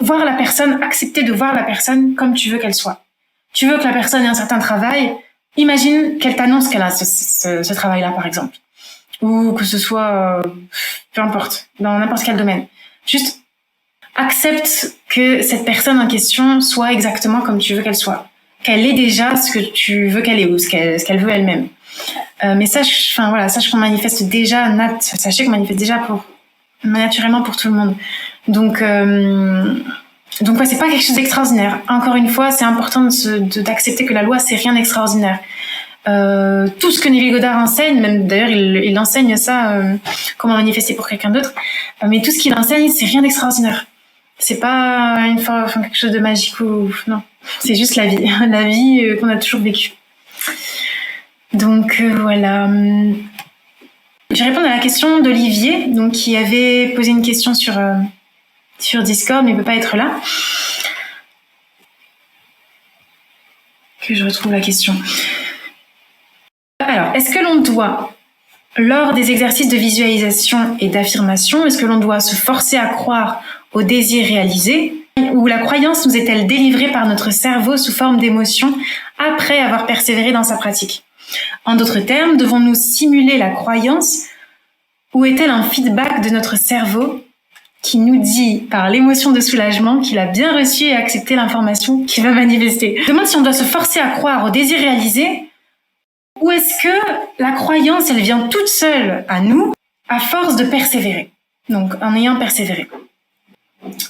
voir la personne, accepter de voir la personne comme tu veux qu'elle soit. Tu veux que la personne ait un certain travail, imagine qu'elle t'annonce qu'elle a ce travail-là, par exemple. Ou que ce soit, peu importe, dans n'importe quel domaine. Juste, accepte que cette personne en question soit exactement comme tu veux qu'elle soit. Qu'elle ait déjà ce que tu veux qu'elle ait, ou ce qu'elle veut elle-même. Mais sache qu'on manifeste déjà, sachez qu'on manifeste déjà naturellement pour tout le monde. Donc c'est pas quelque chose d'extraordinaire. Encore une fois, c'est important d'accepter que la loi, c'est rien d'extraordinaire. Tout ce que Neville Goddard enseigne, même d'ailleurs il enseigne ça, comment manifester pour quelqu'un d'autre, mais tout ce qu'il enseigne, c'est rien d'extraordinaire. C'est pas quelque chose de magique non. C'est juste la vie qu'on a toujours vécue. Donc voilà. Je vais répondre à la question d'Olivier, donc qui avait posé une question sur sur Discord, mais il peut pas être là. Que je retrouve la question. Alors, est-ce que l'on doit, lors des exercices de visualisation et d'affirmation, est-ce que l'on doit se forcer à croire au désir réalisé, ou la croyance nous est-elle délivrée par notre cerveau sous forme d'émotion après avoir persévéré dans sa pratique? En d'autres termes, devons-nous simuler la croyance, ou est-elle un feedback de notre cerveau qui nous dit par l'émotion de soulagement qu'il a bien reçu et accepté l'information qu'il va manifester? Je demande si on doit se forcer à croire au désir réalisé, ou est-ce que la croyance, elle vient toute seule à nous à force de persévérer, donc en ayant persévéré?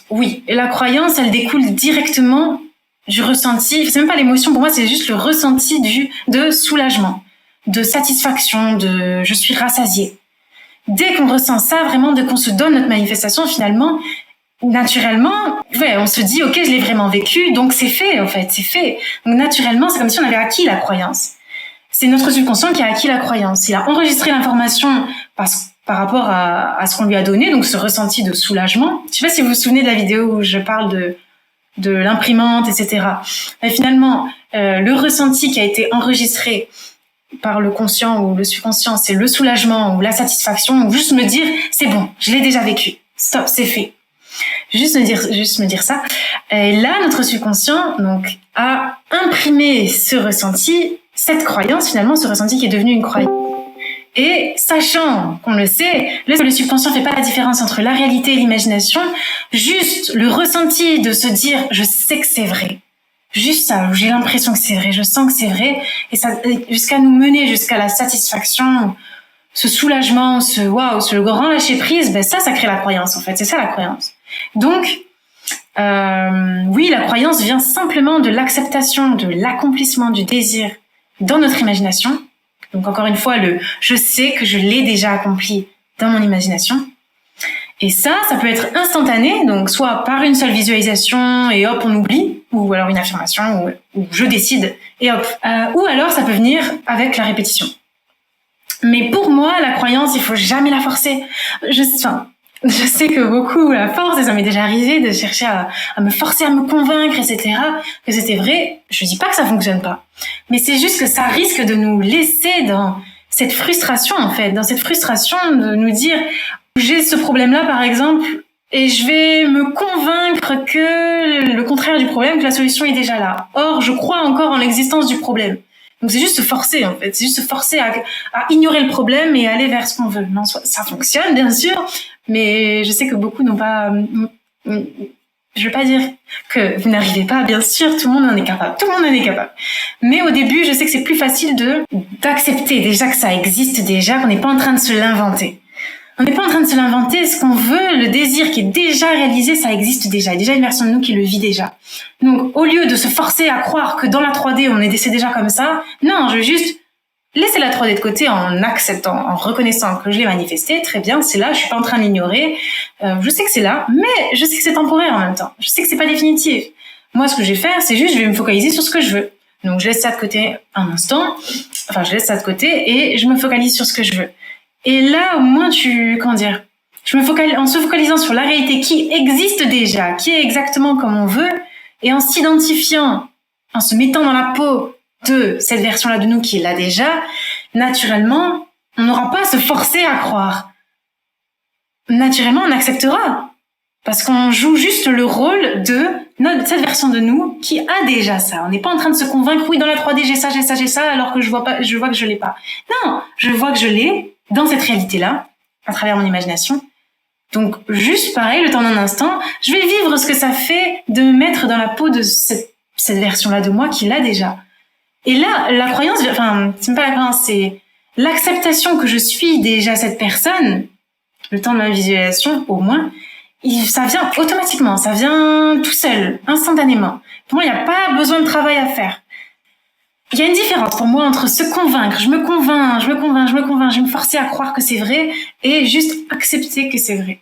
Oui, et la croyance, elle découle directement du ressenti, c'est même pas l'émotion, pour moi c'est juste le ressenti de soulagement, de satisfaction, de je suis rassasié. Dès qu'on ressent ça, vraiment, dès qu'on se donne notre manifestation, finalement, naturellement, on se dit ok, je l'ai vraiment vécu, donc c'est fait en fait, c'est fait. Donc naturellement, c'est comme si on avait acquis la croyance. C'est notre subconscient qui a acquis la croyance. Il a enregistré l'information par rapport à ce qu'on lui a donné, donc ce ressenti de soulagement. Je sais pas si vous vous souvenez de la vidéo où je parle de l'imprimante, etc. Mais finalement, le ressenti qui a été enregistré par le conscient ou le subconscient, c'est le soulagement ou la satisfaction, ou juste me dire, c'est bon, je l'ai déjà vécu. Stop, c'est fait. Juste me dire ça. Et là, notre subconscient, donc, a imprimé ce ressenti, cette croyance, finalement, ce ressenti qui est devenu une croyance. Et sachant qu'on le sait, le subconscient fait pas la différence entre la réalité et l'imagination, juste le ressenti de se dire, je sais que c'est vrai. Juste ça, j'ai l'impression que c'est vrai, je sens que c'est vrai, et ça, jusqu'à nous mener jusqu'à la satisfaction, ce soulagement, ce grand lâcher prise, ça crée la croyance, en fait. C'est ça, la croyance. Donc, oui, la croyance vient simplement de l'acceptation, de l'accomplissement du désir dans notre imagination. Donc, encore une fois, je sais que je l'ai déjà accompli dans mon imagination. Et ça peut être instantané, donc soit par une seule visualisation et hop, on oublie, ou alors une affirmation, ou je décide et hop. Ou alors ça peut venir avec la répétition. Mais pour moi, la croyance, il faut jamais la forcer. Je sais que beaucoup la forcent, et ça m'est déjà arrivé de chercher à me forcer à me convaincre, etc., que c'était vrai. Je dis pas que ça fonctionne pas. Mais c'est juste que ça risque de nous laisser dans cette frustration, en fait, dans cette frustration de nous dire, j'ai ce problème-là, par exemple, et je vais me convaincre que le contraire du problème, que la solution est déjà là. Or, je crois encore en l'existence du problème. Donc c'est juste se forcer, en fait. C'est juste se forcer à ignorer le problème et aller vers ce qu'on veut. Non, ça fonctionne, bien sûr, mais je sais que beaucoup n'ont pas... Je veux pas dire que vous n'arrivez pas, bien sûr, tout le monde en est capable. Tout le monde en est capable. Mais au début, je sais que c'est plus facile d'accepter déjà que ça existe déjà, qu'on n'est pas en train de se l'inventer. On n'est pas en train de se l'inventer, ce qu'on veut, le désir qui est déjà réalisé, ça existe déjà. Il y a déjà une version de nous qui le vit déjà. Donc, au lieu de se forcer à croire que dans la 3D, c'est déjà comme ça, non, je veux juste laisser la 3D de côté en acceptant, en reconnaissant que je l'ai manifesté. Très bien, c'est là, je suis pas en train de l'ignorer. Je sais que c'est là, mais je sais que c'est temporaire en même temps. Je sais que c'est pas définitif. Moi, ce que je vais faire, c'est juste, je vais me focaliser sur ce que je veux. Donc, je laisse ça de côté un instant. Enfin, je laisse ça de côté et je me focalise sur ce que je veux. Et là, au moins, en se focalisant sur la réalité qui existe déjà, qui est exactement comme on veut, et en s'identifiant, en se mettant dans la peau de cette version-là de nous qui est là déjà, naturellement, on n'aura pas à se forcer à croire. Naturellement, on acceptera. Parce qu'on joue juste le rôle de cette version de nous qui a déjà ça. On n'est pas en train de se convaincre, oui, dans la 3D, j'ai ça, alors que je vois que je l'ai pas. Non, je vois que je l'ai dans cette réalité-là, à travers mon imagination. Donc, juste pareil, le temps d'un instant, je vais vivre ce que ça fait de me mettre dans la peau de cette version-là de moi qui l'a déjà. Et là, la croyance, c'est même pas la croyance, c'est l'acceptation que je suis déjà cette personne, le temps de ma visualisation, au moins, ça vient automatiquement, ça vient tout seul, instantanément. Pour moi, il n'y a pas besoin de travail à faire. Il y a une différence pour moi entre se convaincre, je me convainc, je vais me forcer à croire que c'est vrai, et juste accepter que c'est vrai.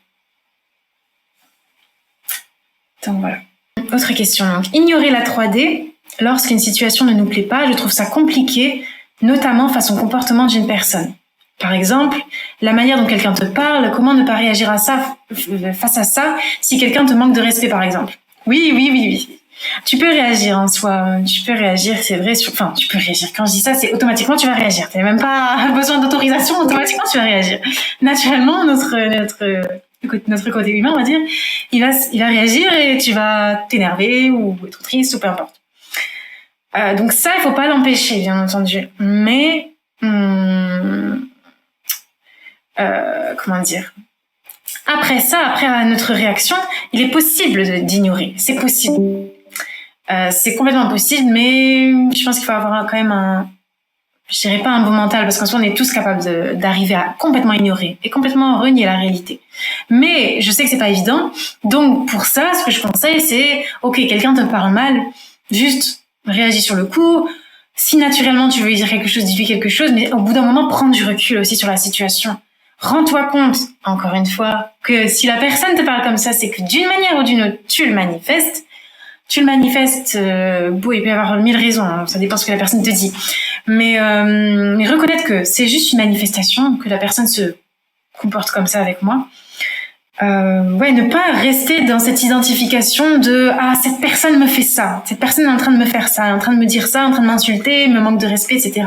Donc voilà. Autre question. Donc, ignorer la 3D lorsqu'une situation ne nous plaît pas, je trouve ça compliqué, notamment face au comportement d'une personne. Par exemple, la manière dont quelqu'un te parle, comment ne pas réagir à ça, face à ça, si quelqu'un te manque de respect, par exemple. Oui. Tu peux réagir en soi, tu peux réagir, c'est vrai. Enfin, tu peux réagir. Quand je dis ça, c'est automatiquement tu vas réagir. Tu n'as même pas besoin d'autorisation, automatiquement tu vas réagir. Naturellement, notre côté humain, on va dire, il va réagir et tu vas t'énerver ou être triste ou peu importe. Donc ça, il faut pas l'empêcher, bien entendu. Mais comment dire, après notre réaction, il est possible d'ignorer. C'est possible. C'est complètement impossible, mais je pense qu'il faut avoir quand même je dirais pas un bon mental, parce qu'en soi, on est tous capables d'arriver à complètement ignorer et complètement renier la réalité. Mais je sais que c'est pas évident. Donc, pour ça, ce que je conseille, c'est, ok, quelqu'un te parle mal, juste réagis sur le coup. Si naturellement tu veux lui dire quelque chose, dis-lui quelque chose, mais au bout d'un moment, prends du recul aussi sur la situation. Rends-toi compte, encore une fois, que si la personne te parle comme ça, c'est que d'une manière ou d'une autre, tu le manifestes. Tu le manifestes, il peut y avoir 1000 raisons, hein, ça dépend de ce que la personne te dit. Mais reconnaître que c'est juste une manifestation, que la personne se comporte comme ça avec moi. Ne pas rester dans cette identification de « Ah, cette personne me fait ça, cette personne est en train de me faire ça, est en train de me dire ça, en train de m'insulter, me manque de respect, etc. »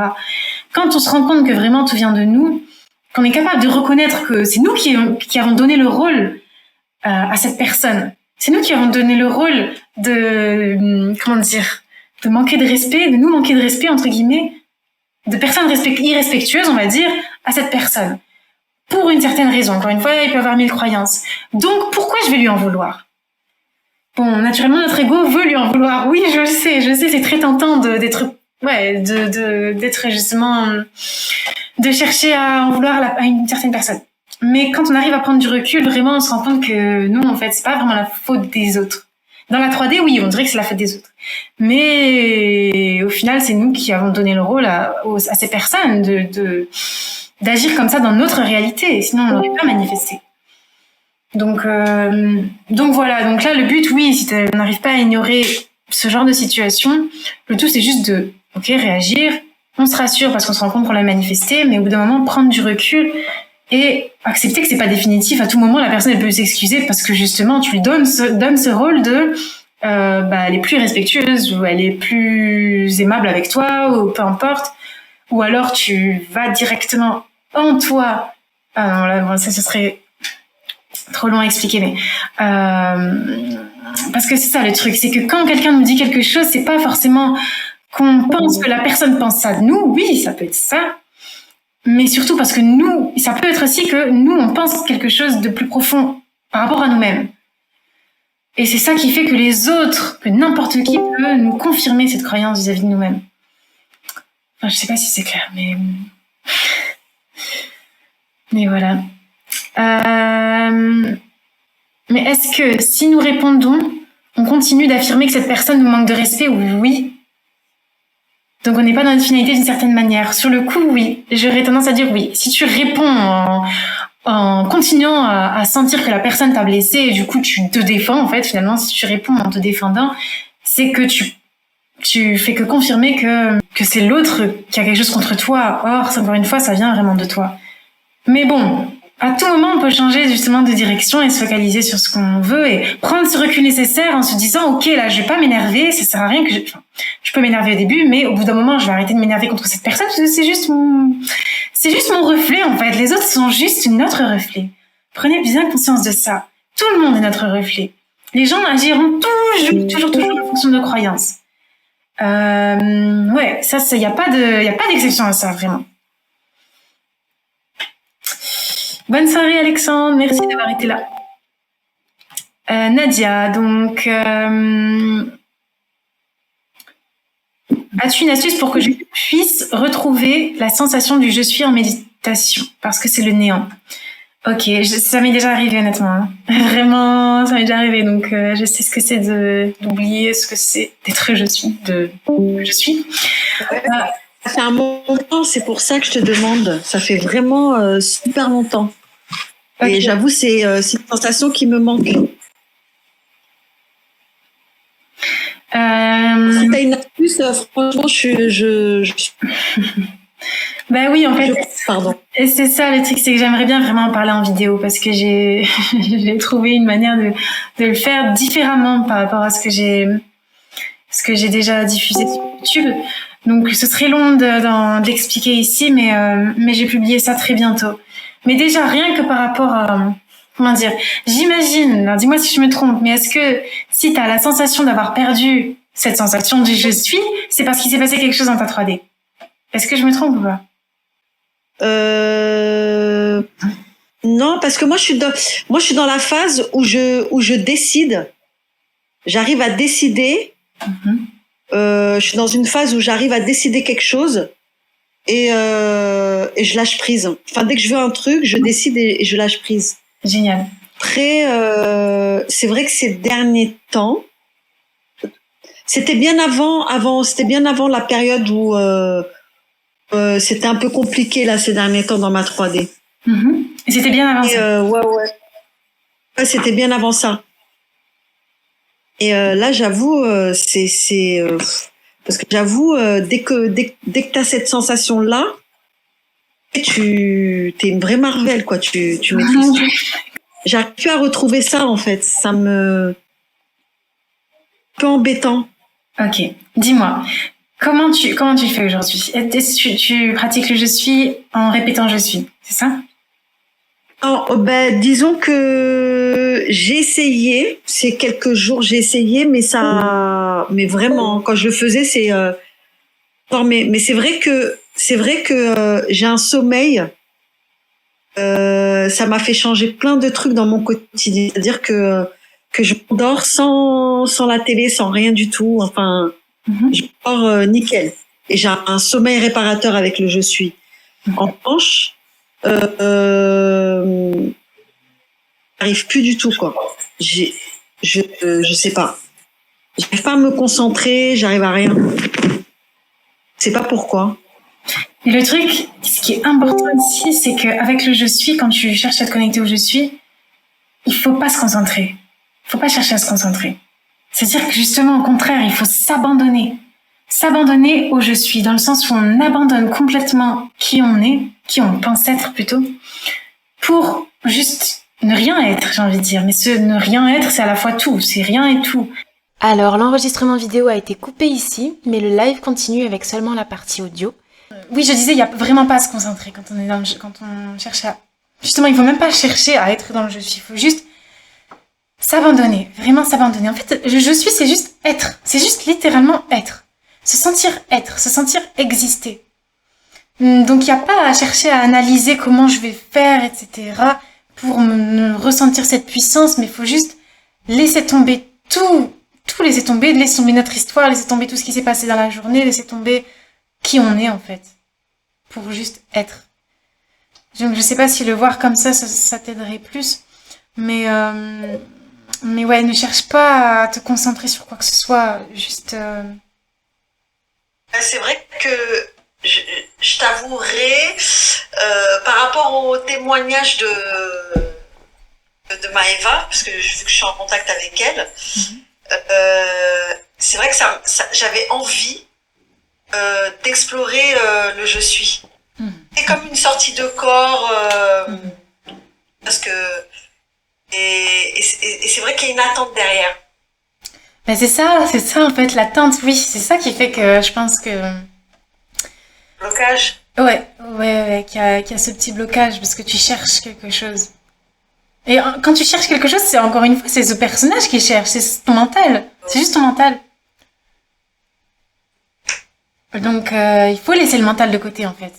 Quand on se rend compte que vraiment tout vient de nous, qu'on est capable de reconnaître que c'est nous qui avons donné le rôle à cette personne, c'est nous qui avons donné le rôle de manquer de respect, de nous manquer de respect, entre guillemets, de personnes irrespectueuses, on va dire, à cette personne. Pour une certaine raison. Encore une fois, il peut avoir 1000 croyances. Donc, pourquoi je vais lui en vouloir? Bon, naturellement, notre ego veut lui en vouloir. Oui, je le sais, c'est très tentant d'être justement, de chercher à en vouloir à une certaine personne. Mais quand on arrive à prendre du recul, vraiment, on se rend compte que non, en fait, c'est pas vraiment la faute des autres. Dans la 3D, oui, on dirait que c'est la faute des autres. Mais au final, c'est nous qui avons donné le rôle à ces personnes d'agir comme ça dans notre réalité. Sinon, on n'aurait pas manifesté. Donc voilà. Donc là, le but, oui, si on n'arrive pas à ignorer ce genre de situation, le tout, c'est juste de, réagir. On se rassure parce qu'on se rend compte qu'on l'a manifesté, mais au bout d'un moment, prendre du recul et accepter que c'est pas définitif. À tout moment, la personne elle peut s'excuser parce que justement, tu lui donnes ce rôle de elle est plus respectueuse ou elle est plus aimable avec toi ou peu importe. Ou alors tu vas directement en toi. Ça ce serait trop long à expliquer, mais parce que c'est ça le truc, c'est que quand quelqu'un nous dit quelque chose, c'est pas forcément qu'on pense que la personne pense ça de nous. Oui, ça peut être ça. Mais surtout parce que nous, ça peut être aussi que nous, on pense quelque chose de plus profond par rapport à nous-mêmes. Et c'est ça qui fait que les autres, que n'importe qui peut nous confirmer cette croyance vis-à-vis de nous-mêmes. Enfin, je sais pas si c'est clair, mais voilà. Mais est-ce que si nous répondons, on continue d'affirmer que cette personne nous manque de respect? Oui. Donc on n'est pas dans une finalité d'une certaine manière. Sur le coup, oui. J'aurais tendance à dire oui. Si tu réponds en continuant à sentir que la personne t'a blessé et du coup tu te défends, en fait, finalement, si tu réponds en te défendant, c'est que tu fais que confirmer que c'est l'autre qui a quelque chose contre toi. Or, encore une fois, ça vient vraiment de toi. Mais bon, à tout moment, on peut changer justement de direction et se focaliser sur ce qu'on veut et prendre ce recul nécessaire en se disant, ok, là, je vais pas m'énerver, ça sert à rien que je peux m'énerver au début, mais au bout d'un moment, je vais arrêter de m'énerver contre cette personne parce que c'est juste mon reflet, en fait. Les autres sont juste notre reflet. Prenez bien conscience de ça. Tout le monde est notre reflet. Les gens agiront toujours en fonction de nos croyances. Ça, y a pas d'exception à ça, vraiment. Bonne soirée Alexandre, merci d'avoir été là. Nadia, donc as-tu une astuce pour que je puisse retrouver la sensation du je suis en méditation? Parce que c'est le néant. Ok, ça m'est déjà arrivé honnêtement. Hein. Vraiment, ça m'est déjà arrivé. Donc je sais ce que c'est d'oublier ce que c'est d'être je suis. Ça fait un moment, c'est pour ça que je te demande. Ça fait vraiment super longtemps. Okay. Et j'avoue, c'est une sensation qui me manque. Si t'as une astuce, franchement, je... Ben oui, en fait, Pardon. Et c'est ça le truc, c'est que j'aimerais bien vraiment en parler en vidéo parce que j'ai j'ai trouvé une manière de le faire différemment par rapport à ce que j'ai déjà diffusé sur YouTube. Donc ce serait long d'expliquer ici, mais j'ai publié ça très bientôt. Mais déjà rien que par rapport à comment dire, j'imagine, alors dis-moi si je me trompe, mais est-ce que si tu as la sensation d'avoir perdu cette sensation du je suis, c'est parce qu'il s'est passé quelque chose dans ta 3D? Est-ce que je me trompe ou pas? Non, parce que moi je suis dans la phase où je décide. J'arrive à décider. Je suis dans une phase où j'arrive à décider quelque chose et je lâche prise. Enfin, dès que je veux un truc, je décide et je lâche prise. Génial. Après, c'est vrai que ces derniers temps, c'était bien avant la période où c'était un peu compliqué là ces derniers temps dans ma 3D. Et c'était bien avant ça. Ouais, c'était bien avant ça. Et là, j'avoue, parce que j'avoue, dès que t'as cette sensation là, t'es une vraie Marvel, quoi. Tu maîtrises tout. J'arrive plus à retrouver ça, en fait. Ça me... un peu embêtant. Ok. Dis-moi, comment tu fais aujourd'hui? Est-ce que tu pratiques le je suis en répétant je suis, c'est ça? Alors, disons que j'ai essayé, ces quelques jours, j'ai essayé, mais mais vraiment, quand je le faisais, c'est, mais c'est vrai que j'ai un sommeil, ça m'a fait changer plein de trucs dans mon quotidien. C'est-à-dire que je dors sans la télé, sans rien du tout. Enfin, je dors nickel. Et j'ai un sommeil réparateur avec le je suis. En revanche, j'arrive plus du tout, quoi. Je sais pas. J'arrive pas à me concentrer, j'arrive à rien. Je sais pas pourquoi. Et le truc, ce qui est important ici, c'est qu'avec le je suis, quand tu cherches à te connecter au je suis, il faut pas se concentrer. Il faut pas chercher à se concentrer. C'est-à-dire que justement, au contraire, il faut s'abandonner. S'abandonner au je suis, dans le sens où on abandonne complètement qui on est, qui on pense être plutôt, pour juste ne rien être, j'ai envie de dire. Mais ce ne rien être, c'est à la fois tout, c'est rien et tout. Alors, l'enregistrement vidéo a été coupé ici, mais le live continue avec seulement la partie audio. Oui, je disais, il y a vraiment pas à se concentrer quand on est quand on cherche à... Justement, il faut même pas chercher à être dans le je suis, il faut juste s'abandonner, vraiment s'abandonner. En fait, le je suis, c'est juste être, c'est juste littéralement être. Se sentir être, se sentir exister. Donc, il n'y a pas à chercher à analyser comment je vais faire, etc. pour ressentir cette puissance, mais il faut juste laisser tomber tout laisser tomber notre histoire, laisser tomber tout ce qui s'est passé dans la journée, laisser tomber qui on est en fait, pour juste être. Je sais pas si le voir comme ça t'aiderait plus, mais ouais, ne cherche pas à te concentrer sur quoi que ce soit, juste... C'est vrai que je t'avouerai, par rapport au témoignage de Maëva, parce que vu que je suis en contact avec elle, c'est vrai que j'avais envie d'explorer le je suis. C'est comme une sortie de corps, parce que et c'est vrai qu'il y a une attente derrière. Ben c'est ça en fait, l'attente, oui, c'est ça qui fait que je pense que... Blocage. Ouais, qu'il y a ce petit blocage, parce que tu cherches quelque chose. Et quand tu cherches quelque chose, c'est encore une fois, c'est ce personnage qui cherche, c'est ton mental, c'est juste ton mental. Donc il faut laisser le mental de côté en fait.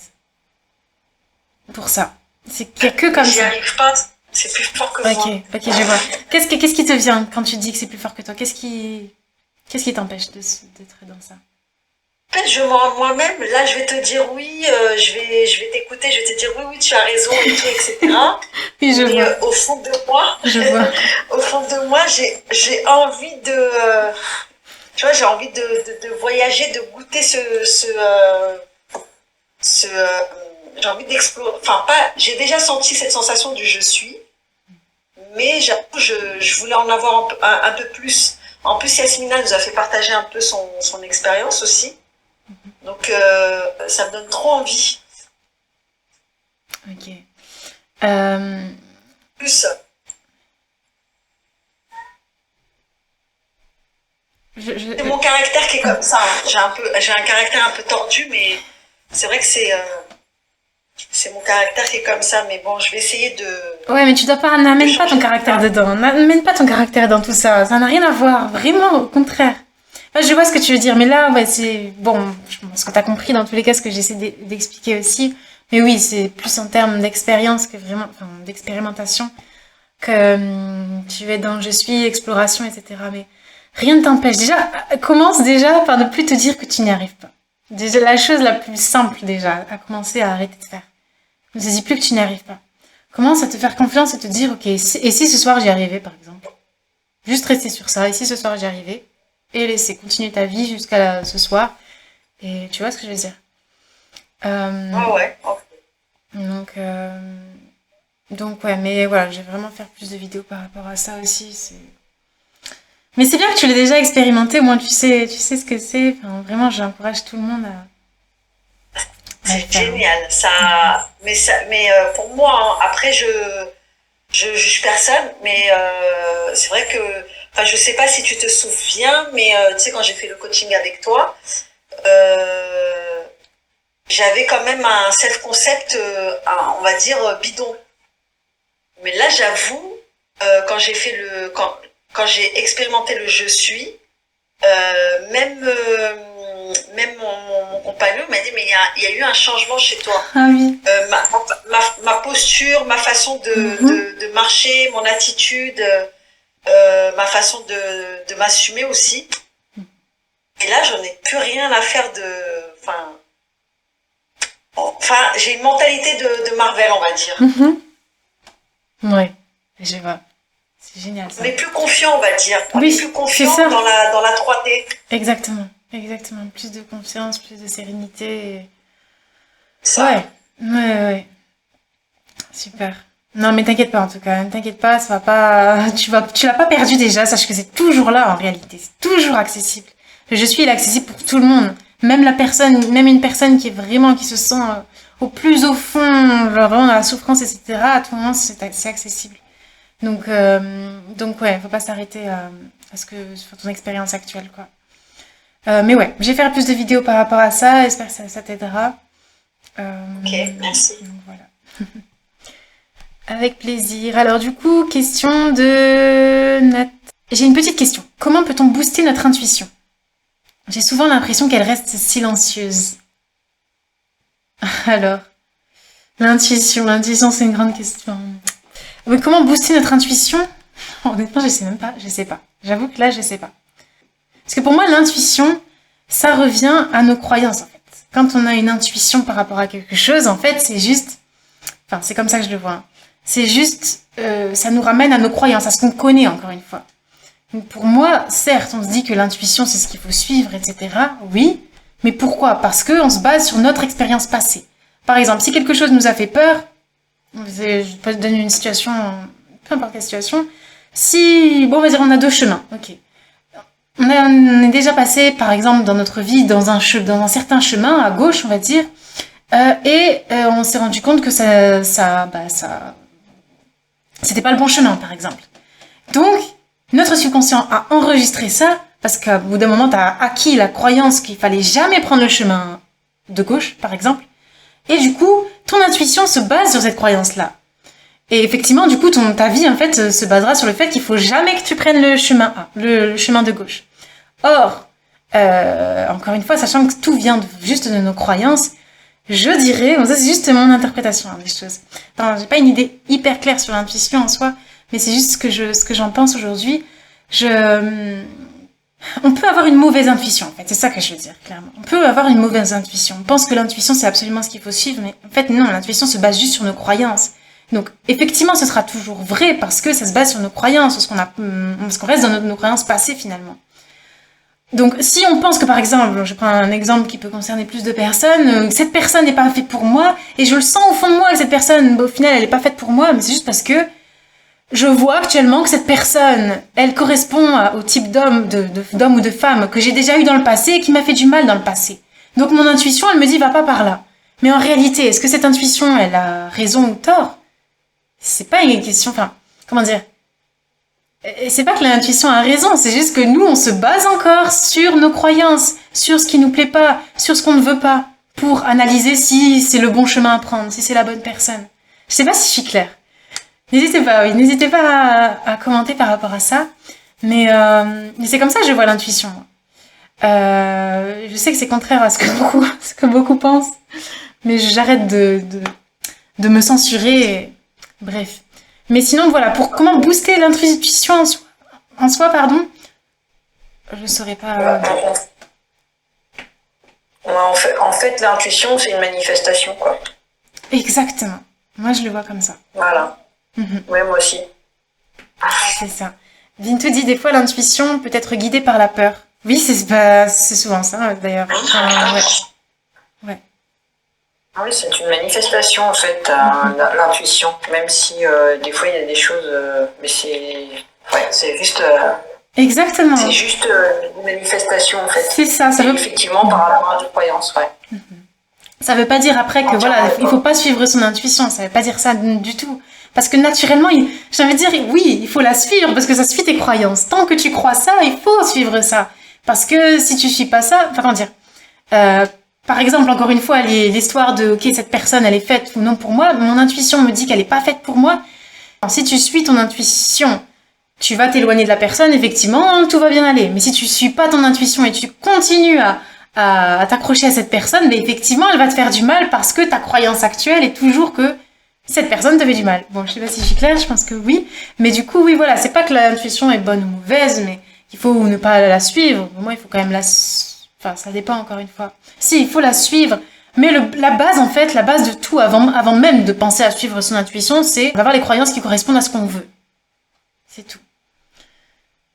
Pour ça. C'est qu'il y a que comme ça. J'y arrive pas, c'est plus fort que moi. Ok, je vois. Qu'est-ce qui te vient quand tu dis que c'est plus fort que toi? Qu'est-ce qui t'empêche d'être dans ça? En fait, je mens moi-même. Là, je vais te dire oui, je vais t'écouter, je vais te dire oui, tu as raison et tout, etc. Oui, je vois. Au fond de moi, au fond de moi, j'ai envie de, tu vois, j'ai envie de voyager, de goûter j'ai envie d'explorer. Enfin, pas. J'ai déjà senti cette sensation du je suis, mais j'avoue, je voulais en avoir un peu plus. En plus, Yasmina nous a fait partager un peu son expérience aussi. Donc, ça me donne trop envie. Ok. Plus, c'est mon caractère qui est comme ça. Hein. J'ai un caractère un peu tordu, mais c'est vrai que c'est mon caractère qui est comme ça. Mais bon, je vais essayer de. Ouais, mais tu dois pas, n'amène pas ton caractère dedans. N'amène pas ton caractère dans tout ça. Ça n'a rien à voir. Vraiment, au contraire. Enfin, je vois ce que tu veux dire, mais là, ouais, c'est bon. Je pense que t'as compris dans tous les cas ce que j'essaie d'expliquer aussi. Mais oui, c'est plus en termes d'expérience que vraiment, enfin, d'expérimentation que tu es dans je suis, exploration, etc. Mais rien ne t'empêche. Déjà, commence déjà par ne plus te dire que tu n'y arrives pas. Déjà, la chose la plus simple, déjà, à commencer à arrêter de faire. Ne te dis plus que tu n'y arrives pas. Commence à te faire confiance et te dire, ok, et si ce soir j'y arrivais, par exemple? Juste rester sur ça. Et si ce soir j'y arrivais? Et laisser continuer ta vie jusqu'à ce soir. Et tu vois ce que je veux dire? Ouais. Donc ouais, mais voilà, je vais vraiment faire plus de vidéos par rapport à ça aussi. Mais c'est bien que tu l'aies déjà expérimenté, au moins tu sais ce que c'est. Enfin, vraiment, j'encourage tout le monde à C'est génial. Mais pour moi, hein, après, je juge personne, mais c'est vrai que, enfin, je sais pas si tu te souviens, mais tu sais, quand j'ai fait le coaching avec toi, j'avais quand même un self-concept, on va dire, bidon. Mais là, j'avoue, quand j'ai fait quand j'ai expérimenté le je suis, même mon compagnon m'a dit, mais il y a eu un changement chez toi. Ah oui. Ma posture, ma façon de marcher, mon attitude, ma façon de m'assumer aussi. Et là, j'en ai plus rien à faire Enfin, j'ai une mentalité de Marvel, on va dire. Ouais, je vois. C'est génial ça. On est plus confiant, on va dire. On Oui, est plus confiant c'est ça. dans la 3D. Exactement. Plus de confiance, plus de sérénité. Ça. Ouais. Super. Non, mais t'inquiète pas en tout cas. Ne t'inquiète pas, ça va pas. Tu l'as pas perdu déjà. Sache que c'est toujours là en réalité. C'est toujours accessible. Le je suis, il est accessible pour tout le monde. Même une personne qui se sent au plus au fond, genre vraiment dans la souffrance, etc. À tout moment, c'est accessible. Donc ouais, faut pas s'arrêter à sur ton expérience actuelle, quoi. Mais ouais, je vais faire plus de vidéos par rapport à ça. J'espère que ça t'aidera. Ok, merci. Donc voilà. Avec plaisir. Alors du coup, question de Nat. J'ai une petite question. Comment peut-on booster notre intuition? J'ai souvent l'impression qu'elle reste silencieuse. Alors, l'intuition, c'est une grande question. Mais comment booster notre intuition? Honnêtement, je sais pas. J'avoue que là, je sais pas. Parce que pour moi, l'intuition, ça revient à nos croyances, en fait. Quand on a une intuition par rapport à quelque chose, en fait, c'est juste... Enfin, c'est comme ça que je le vois. Hein. C'est juste... ça nous ramène à nos croyances, à ce qu'on connaît, encore une fois. Donc pour moi, certes, on se dit que l'intuition, c'est ce qu'il faut suivre, etc. Oui, mais pourquoi? Parce qu'on se base sur notre expérience passée. Par exemple, si quelque chose nous a fait peur, je peux te donner une situation, peu importe quelle situation, on va dire on a deux chemins, ok. On est déjà passé, par exemple, dans notre vie, dans un certain chemin, à gauche, on va dire, et on s'est rendu compte que c'était pas le bon chemin, par exemple. Donc, notre subconscient a enregistré ça, parce qu'à bout d'un moment, t'as acquis la croyance qu'il fallait jamais prendre le chemin de gauche, par exemple, et du coup, ton intuition se base sur cette croyance-là. Et effectivement, du coup, ta vie, en fait, se basera sur le fait qu'il faut jamais que tu prennes le chemin A, le chemin de gauche. Or, encore une fois, sachant que tout vient juste de nos croyances, je dirais, ça c'est juste mon interprétation des choses. Enfin, j'ai pas une idée hyper claire sur l'intuition en soi, mais c'est juste ce que j'en pense aujourd'hui. On peut avoir une mauvaise intuition, en fait. C'est ça que je veux dire, clairement. On peut avoir une mauvaise intuition. On pense que l'intuition, c'est absolument ce qu'il faut suivre, mais en fait, non, l'intuition se base juste sur nos croyances. Donc, effectivement, ce sera toujours vrai parce que ça se base sur nos croyances, parce qu'on reste dans nos croyances passées, finalement. Donc, si on pense que, par exemple, je prends un exemple qui peut concerner plus de personnes, cette personne n'est pas faite pour moi, et je le sens au fond de moi que cette personne, au final, elle n'est pas faite pour moi, mais c'est juste parce que je vois actuellement que cette personne, elle correspond au type d'homme ou de femme que j'ai déjà eu dans le passé et qui m'a fait du mal dans le passé. Donc mon intuition, elle me dit, va pas par là. Mais en réalité, est-ce que cette intuition, elle a raison ou tort? C'est pas une question, enfin, comment dire? C'est pas que l'intuition a raison, c'est juste que nous, on se base encore sur nos croyances, sur ce qui nous plaît pas, sur ce qu'on ne veut pas, pour analyser si c'est le bon chemin à prendre, si c'est la bonne personne. Je sais pas si je suis claire. N'hésitez pas à commenter par rapport à ça. Mais c'est comme ça que je vois l'intuition. Je sais que c'est contraire à ce que beaucoup pensent, mais j'arrête de me censurer. Bref. Mais sinon, voilà, pour comment booster l'intuition en soi, pardon, je saurais pas. En fait, l'intuition, c'est une manifestation, quoi. Exactement. Moi, je le vois comme ça. Voilà. Ouais, moi aussi. C'est ça. Bintou dit des fois l'intuition peut être guidée par la peur. Oui, c'est souvent ça, d'ailleurs. Ouais. Oui, c'est une manifestation, en fait, l'intuition. Même si, des fois, il y a des choses... mais c'est juste... Exactement. C'est juste une manifestation, en fait. C'est ça. Ça veut... Effectivement, par rapport à des croyances, ouais. Ça veut pas dire après que, voilà, il faut pas suivre son intuition. Ça veut pas dire ça du tout. Parce que naturellement, j'ai envie de dire, oui, il faut la suivre parce que ça suit tes croyances. Tant que tu crois ça, il faut suivre ça. Parce que si tu suis pas ça, enfin, comment dire, par exemple, encore une fois, l'histoire de, ok, cette personne, elle est faite ou non pour moi, mon intuition me dit qu'elle est pas faite pour moi. Alors, si tu suis ton intuition, tu vas t'éloigner de la personne, effectivement, tout va bien aller. Mais si tu suis pas ton intuition et tu continues à t'accrocher à cette personne, mais effectivement, elle va te faire du mal parce que ta croyance actuelle est toujours que cette personne te fait du mal. Bon, je sais pas si je suis claire, je pense que oui. Mais du coup, oui, voilà, c'est pas que l'intuition est bonne ou mauvaise, mais il faut ne pas la suivre. Pour moi, il faut quand même enfin, ça dépend encore une fois. Si, il faut la suivre. Mais la base, en fait, la base de tout, avant même de penser à suivre son intuition, c'est d'avoir les croyances qui correspondent à ce qu'on veut. C'est tout.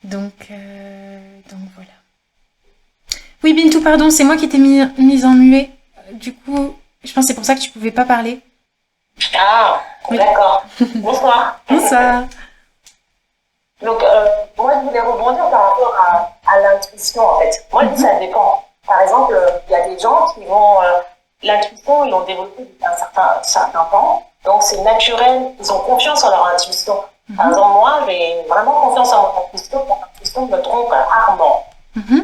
Donc voilà. Oui, Bintou, pardon, c'est moi qui t'ai mise en muet. Du coup, je pense que c'est pour ça que tu pouvais pas parler. Ah, oui. D'accord. Bonsoir. Bonsoir. Donc, moi, je voulais rebondir par rapport à l'intuition, en fait. Moi, je dis ça dépend. Par exemple, il y a des gens qui vont... l'intuition, ils l'ont développée depuis un certain temps. Donc, c'est naturel. Ils ont confiance en leur intuition. Par exemple, moi, j'ai vraiment confiance en mon intuition. Mon intuition me trompe rarement.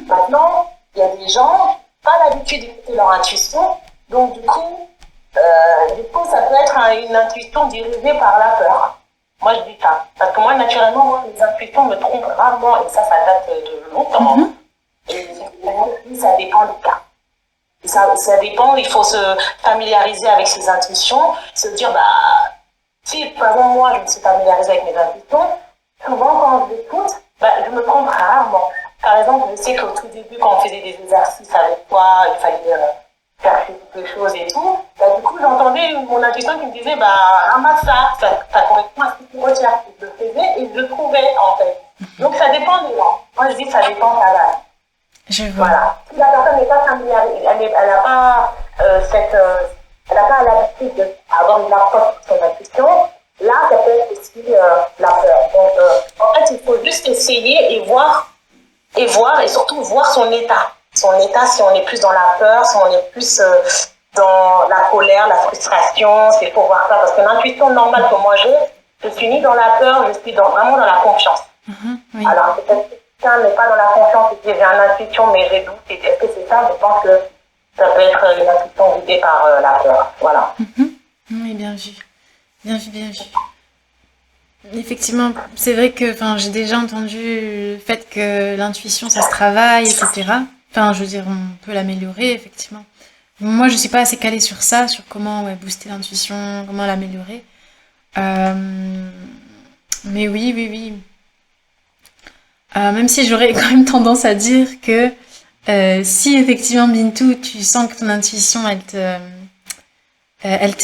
Maintenant, il y a des gens qui n'ont pas l'habitude d'écouter leur intuition. Donc, du coup, ça peut être une intuition dirigée par la peur. Moi, je dis ça. Parce que moi, naturellement, les intuitions me trompent rarement. Et ça date de longtemps. Et ça dépend du cas. Et ça dépend, il faut se familiariser avec ses intuitions. Se dire, si, par exemple, moi, je me suis familiarisée avec mes intuitions, souvent, quand je l'écoute, je me trompe rarement. Par exemple, je sais qu'au tout début, quand on faisait des exercices avec toi, il fallait faire quelque chose et tout, du coup, j'entendais mon intuition qui me disait, ramasse ça correspond à ce que tu retiens. Je le faisais et je le trouvais, en fait. Donc, ça dépend des gens. Moi, je dis que ça dépend de la base. Je vois. Voilà. Si la personne n'est pas familiarisée, elle n'a pas l'habitude d'avoir une approche sur son intuition, là, ça peut être aussi la peur. Donc, en fait, il faut juste essayer et voir, et surtout voir son état. Son état, si on est plus dans la peur, si on est plus dans la colère, la frustration, c'est pour voir ça. Parce que l'intuition normale que moi je suis ni dans la peur, je suis vraiment dans la confiance. Oui. Alors, peut-être que quelqu'un n'est pas dans la confiance et que j'ai une intuition, mais j'ai doute. Est-ce que c'est ça? Je pense que ça peut être une intuition guidée par la peur. Voilà. Oui, bien vu. Bien vu. Effectivement, c'est vrai que j'ai déjà entendu le fait que l'intuition, ça se travaille, etc. Enfin, je veux dire, on peut l'améliorer, effectivement. Moi, je suis pas assez calée sur ça, sur comment booster l'intuition, comment l'améliorer. Mais oui. Même si j'aurais quand même tendance à dire que si effectivement, Bintou, tu sens que ton intuition, elle te Elle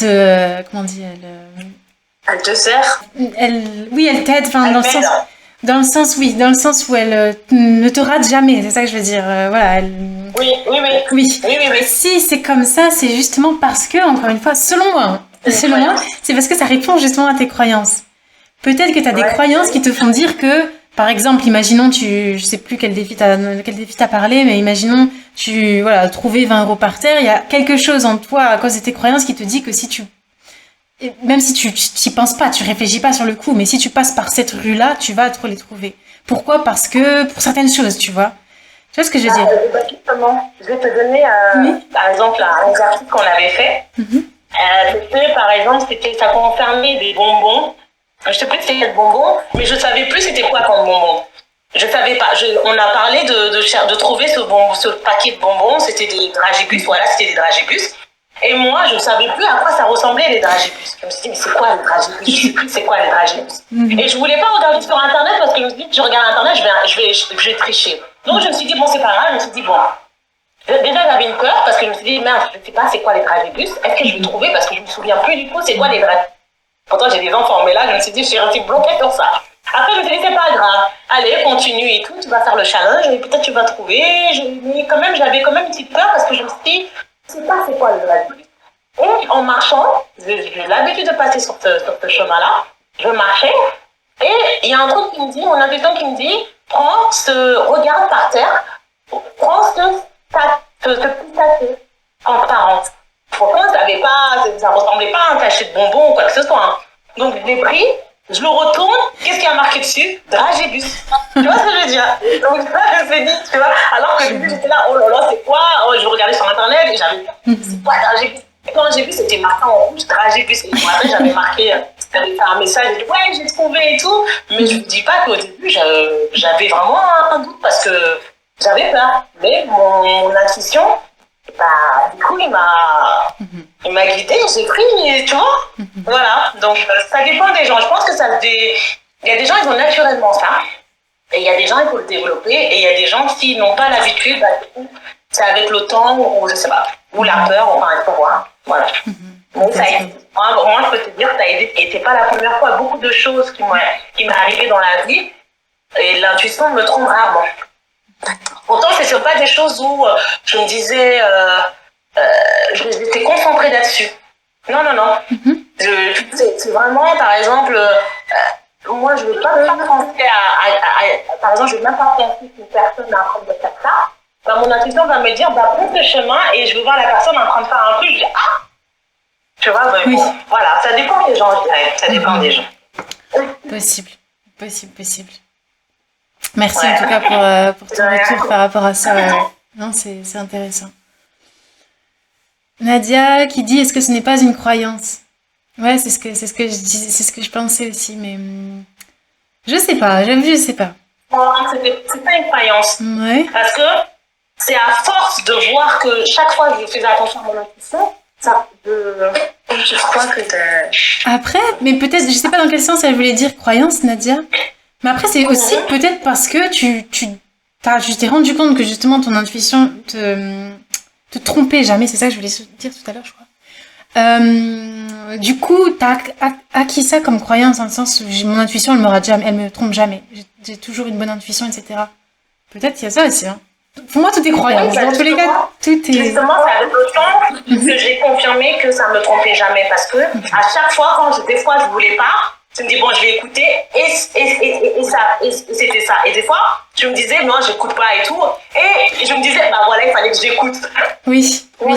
te sert? Elle t'aide, dans le sens où elle ne te rate jamais, c'est ça que je veux dire. Voilà, Oui. Si c'est comme ça, c'est justement parce que, encore une fois, selon moi, c'est parce que ça répond justement à tes croyances. Peut-être que tu as des croyances qui te font dire que, par exemple, imaginons je sais plus quel défi t'as parlé, mais imaginons voilà, trouver 20 € par terre, il y a quelque chose en toi à cause de tes croyances qui te dit que même si tu n'y penses pas, tu réfléchis pas sur le coup, mais si tu passes par cette rue-là, tu vas trop les trouver. Pourquoi? Parce que pour certaines choses, tu vois. Tu vois ce que je veux dire? Justement, je vais te donner, par exemple, un exercice qu'on avait fait. Par exemple, ça concernait des bonbons. Je sais plus c'était quel bonbon, mais je savais plus c'était quoi comme bonbon. Je savais pas. On a parlé de trouver ce paquet de bonbons. C'était des dragibus. Voilà, c'était des dragibus. Et moi, je ne savais plus à quoi ça ressemblait les dragibus. Je me suis dit, mais c'est quoi les dragibus? Je ne sais plus c'est quoi les dragibus. Et je voulais pas regarder sur Internet parce que je me suis dit, je regarde Internet, je vais tricher. Donc je me suis dit, bon, c'est pas grave. Je me suis dit, bon. Déjà, j'avais une peur parce que je me suis dit, merde, je ne sais pas c'est quoi les dragibus. Est-ce que je vais trouver? Parce que je me souviens plus du tout c'est quoi les dragibus. Pourtant, j'ai des enfants, mais là, je me suis dit, je suis restée bloquée sur ça. Après, je me suis dit, c'est pas grave. Allez, continue et tout, tu vas faire le challenge et peut-être tu vas trouver. Mais quand même, j'avais quand même une petite peur parce que je me suis dit, je sais pas c'est quoi le dragibus. Et en marchant, j'ai l'habitude de passer sur ce chemin-là. Je marchais et il y a un truc qui me dit, mon intuition qui me dit, regarde par terre, prends ce petit sachet en parente. Pourtant, ça ressemblait pas à un sachet de bonbons ou quoi que ce soit. Hein. Donc, je l'ai pris, je le retourne, qu'est-ce qu'il y a marqué dessus? Dragibus. Tu vois ce que je veux dire? Donc, là, je me suis dit, tu vois, alors que j'étais là, oh là là, c'est quoi? Je regardais sur Internet et j'avais dit, c'est quoi Dragibus? Et quand j'ai vu, c'était marqué en rouge, Dragibus. Et après, j'avais marqué, j'avais fait un message, j'ai dit, ouais, j'ai trouvé et tout. Mais je ne vous dis pas qu'au début, j'avais vraiment un doute parce que j'avais peur. Mais mon intuition, du coup, il m'a guidée, j'ai pris, tu vois. Voilà. Donc, ça dépend des gens. Je pense que il y a des gens, ils ont naturellement ça. Et il y a des gens, il faut le développer. Et il y a des gens, s'ils n'ont pas l'habitude, c'est avec le temps, ou je sais pas, ou la peur, enfin, il faut voir. Voilà. Donc, ça aide. Moi, je peux te dire que ça a aidé. Et c'est pas la première fois. Beaucoup de choses qui m'est arrivé dans la vie. Et l'intuition me trompe rarement. Pourtant, c'est pas des choses où je me disais, j'étais concentrée là-dessus. Non. C'est vraiment, par exemple, moi, je ne veux pas penser par exemple, je ne veux même pas penser qu'une personne est en train de faire ça. Bah, mon intuition va me dire, prends ce chemin et je veux voir la personne en train de faire un truc. Je dis, tu vois, bon, voilà, ça dépend des gens, je dirais. Ça dépend des gens. Possible. Merci en tout cas pour ton retour par rapport à ça. Non, c'est intéressant. Nadia qui dit, est-ce que ce n'est pas une croyance? Ouais, c'est ce que je dis, c'est ce que je pensais aussi, mais je sais pas, j'avoue, je sais pas. C'est pas une croyance. Ouais. Parce que c'est à force de voir que chaque fois que je faisais attention à mon intuition, je crois que Après, mais peut-être, je sais pas dans quel sens elle voulait dire croyance, Nadia. Mais après, c'est aussi peut-être parce que tu t'es rendu compte que justement ton intuition te trompait jamais, c'est ça que je voulais dire tout à l'heure, je crois. Du coup, t'as acquis ça comme croyance dans le sens où mon intuition, elle me trompe jamais. J'ai toujours une bonne intuition, etc. Peut-être qu'il y a ça aussi, hein. Pour moi, tout est croyance. Dans tous les cas, tout est... Justement, c'est avec le temps que j'ai confirmé que ça me trompait jamais. Parce que à chaque fois, des fois, je voulais pas, je me dis, bon, je vais écouter, et c'était ça. Et des fois, je me disais, non, j'écoute pas et tout. Et je me disais, voilà, il fallait que j'écoute. Oui. Donc,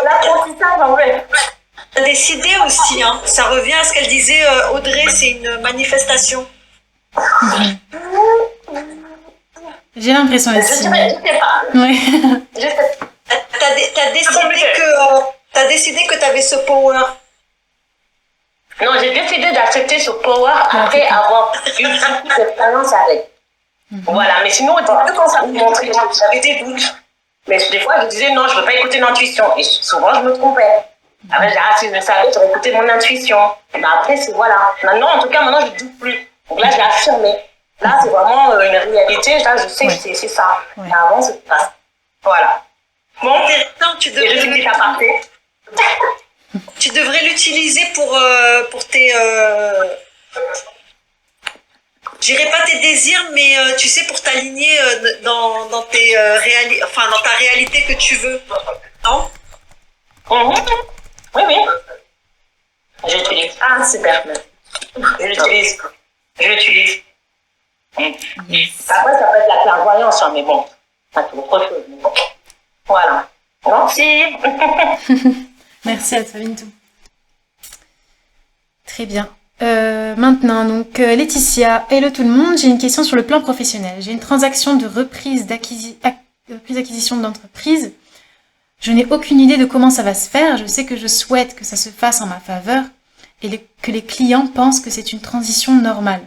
l'apprentissage, en fait. Décider aussi, hein. Ça revient à ce qu'elle disait, Audrey, c'est une manifestation. J'ai l'impression aussi. Je sais pas. Ouais. T'as décidé que t'avais ce power. Non, j'ai décidé d'accepter ce power après avoir eu beaucoup d'expérience avec. Voilà, mais sinon, au début, quand ça me montrait, j'avais des doutes. Mais des fois, je disais, non, je ne veux pas écouter l'intuition. Et souvent, je me trompais. Après, si je le savais, j'aurais écouté mon intuition. Et après, voilà. Maintenant, en tout cas, je ne doute plus. Donc là, je l'ai affirmé. Là, c'est vraiment une réalité. Là, je sais que c'est ça. Ouais. Et avant, c'est ça. Voilà. Bon, tu devrais... Et je finis la partie. Tu devrais l'utiliser pour tes... je dirais pas tes désirs, mais tu sais, pour t'aligner dans ta réalité que tu veux. Non? Oui. J'utilise. Ah, super. Je l'utilise. Yes. Après, ça peut être la clairvoyance, hein, mais bon. Enfin, c'est autre chose. Mais bon. Voilà. Merci. Merci à toi, Bintou. Très bien. Maintenant, donc, Laetitia, hello tout le monde. J'ai une question sur le plan professionnel. J'ai une transaction de reprise d'acquisition d'entreprise. Je n'ai aucune idée de comment ça va se faire. Je sais que je souhaite que ça se fasse en ma faveur et que les clients pensent que c'est une transition normale.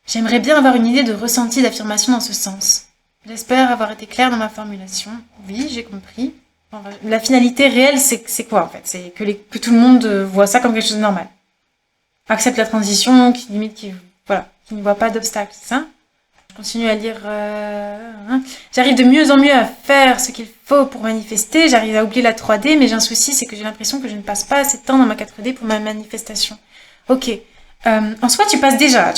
J'aimerais bien avoir une idée de ressenti d'affirmation dans ce sens. J'espère avoir été claire dans ma formulation. Oui, j'ai compris. La finalité réelle, c'est quoi en fait? C'est que tout le monde voit ça comme quelque chose de normal. Accepte la transition, qui ne voit pas d'obstacle, c'est ça? Je continue à lire. J'arrive de mieux en mieux à faire ce qu'il faut pour manifester. J'arrive à oublier la 3D, mais j'ai un souci, c'est que j'ai l'impression que je ne passe pas assez de temps dans ma 4D pour ma manifestation. Ok. En soi, tu passes déjà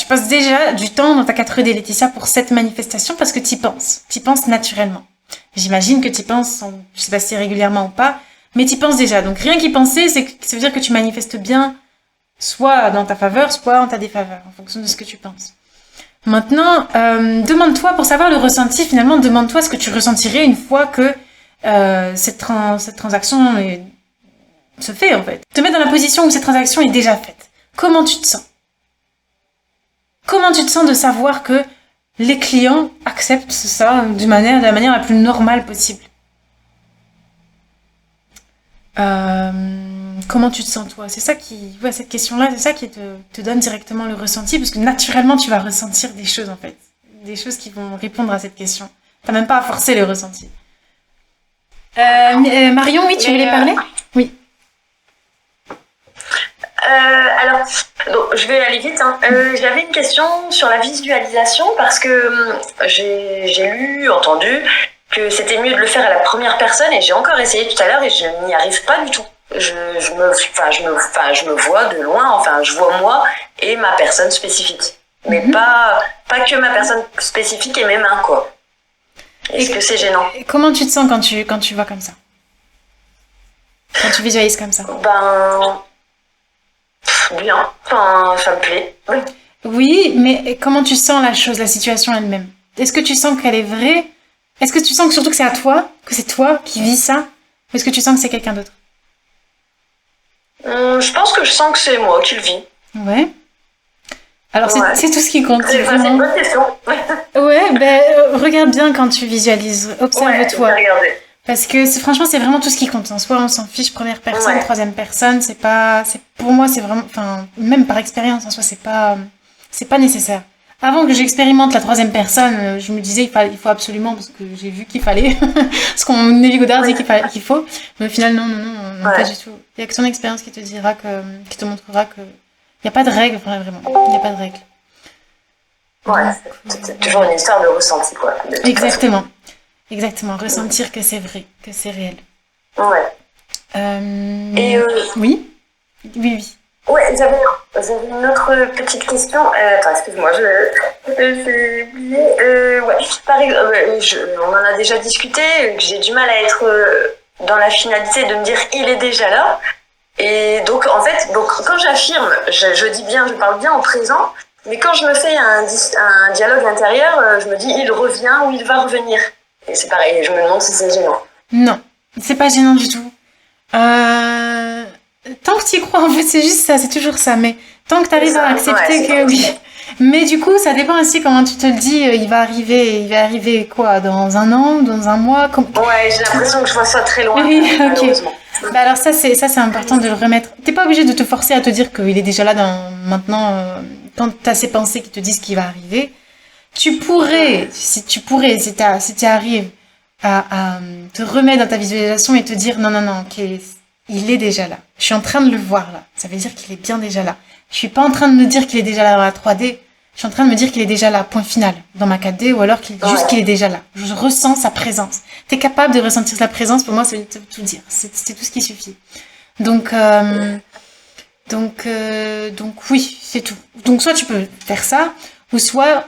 du temps dans ta 4D, Laetitia, pour cette manifestation parce que tu y penses. Tu y penses naturellement. J'imagine que tu y penses, je sais pas si c'est régulièrement ou pas, mais tu y penses déjà. Donc rien qu'y penser, ça veut dire que tu manifestes bien, soit dans ta faveur, soit en ta défaveur, en fonction de ce que tu penses. Maintenant, demande-toi, pour savoir le ressenti, finalement, demande-toi ce que tu ressentirais une fois que cette transaction se fait, en fait. Te mets dans la position où cette transaction est déjà faite. Comment tu te sens? Comment tu te sens de savoir que les clients acceptent ça de la manière la plus normale possible? Comment tu te sens toi? C'est ça cette question-là, c'est ça qui te donne directement le ressenti, parce que naturellement tu vas ressentir des choses en fait, des choses qui vont répondre à cette question. T'as même pas à forcer le ressenti. Marion, oui, tu voulais parler? Oui. Alors, donc, je vais aller vite. J'avais une question sur la visualisation parce que j'ai entendu que c'était mieux de le faire à la première personne et j'ai encore essayé tout à l'heure et je n'y arrive pas du tout. Je me vois de loin, enfin, je vois moi et ma personne spécifique. Mais pas que ma personne spécifique et mes mains, quoi. Est-ce que c'est gênant? Et comment tu te sens quand tu vois comme ça? Quand tu visualises comme ça? Bien, enfin, ça me plaît. Oui, mais comment tu sens la situation elle-même? Est-ce que tu sens qu'elle est vraie? Est-ce que tu sens que surtout que c'est à toi, que c'est toi qui vis ça? Ou est-ce que tu sens que c'est quelqu'un d'autre? Je pense que je sens que c'est moi qui le vis. Ouais. Alors c'est tout ce qui compte. C'est une bonne question. Ouais, regarde bien quand tu visualises, observe-toi. Ouais, parce que franchement, c'est vraiment tout ce qui compte. En soi, on s'en fiche, première personne, troisième personne, pour moi, c'est vraiment, enfin, même par expérience, en soi, c'est pas nécessaire. Avant que j'expérimente la troisième personne, je me disais il faut absolument, parce que j'ai vu qu'il fallait, parce qu'on Nelly Godard dit qu'il faut, mais au final, non, pas du tout. Il y a que son expérience qui te dira qui te montrera que il n'y a pas de règle, vraiment, il n'y a pas de règle. Ouais, c'est toujours une histoire de ressenti, quoi. Exactement. Exactement, ressentir que c'est vrai, que c'est réel. Ouais. Oui. Ouais, j'avais une autre petite question. Attends, excuse-moi, j'ai oublié. Ouais, par exemple, on en a déjà discuté, que j'ai du mal à être dans la finalité de me dire il est déjà là. Et donc, en fait, quand j'affirme, je dis bien, je parle bien en présent, mais quand je me fais un dialogue intérieur, je me dis il revient ou il va revenir. Et c'est pareil, je me demande si c'est gênant. Non, c'est pas gênant du tout. Tant que tu y crois, en fait, c'est juste ça, c'est toujours ça. Mais tant que tu arrives à accepter que oui. Mais du coup, ça dépend aussi comment tu te le dis. Il va arriver quoi? Dans un an? Dans un mois? Ouais, j'ai l'impression que je vois ça très loin. Oui, ok. Bah alors ça c'est important de le remettre. T'es pas obligé de te forcer à te dire qu'il est déjà là maintenant. Quand t'as ces pensées qui te disent qu'il va arriver, si tu arrives à te remettre dans ta visualisation et te dire non, il est déjà là. Je suis en train de le voir là. Ça veut dire qu'il est bien déjà là. Je suis pas en train de me dire qu'il est déjà là dans la 3D. Je suis en train de me dire qu'il est déjà là, point final, dans ma 4D, ou alors qu'il est déjà là. Je ressens sa présence. T'es capable de ressentir sa présence, pour moi, ça veut tout dire. C'est tout ce qui suffit. Donc oui, c'est tout. Donc soit tu peux faire ça, ou soit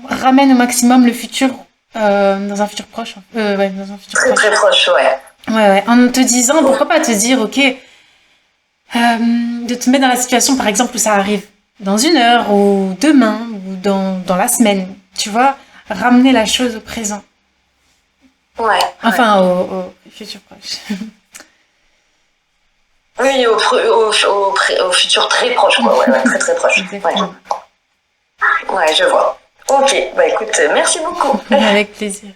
ramène au maximum le futur dans un futur proche. Dans un futur proche. Très proche, ouais. Ouais. En te disant, pourquoi pas te dire, ok, de te mettre dans la situation, par exemple, où ça arrive dans 1 heure, ou demain, ou dans la semaine. Tu vois, ramener la chose au présent. Ouais. Enfin, au futur proche. Oui, au futur très proche, quoi. Ouais, très très proche. Exactement. Ouais, je vois. Ok, bah écoute, merci beaucoup. Avec plaisir.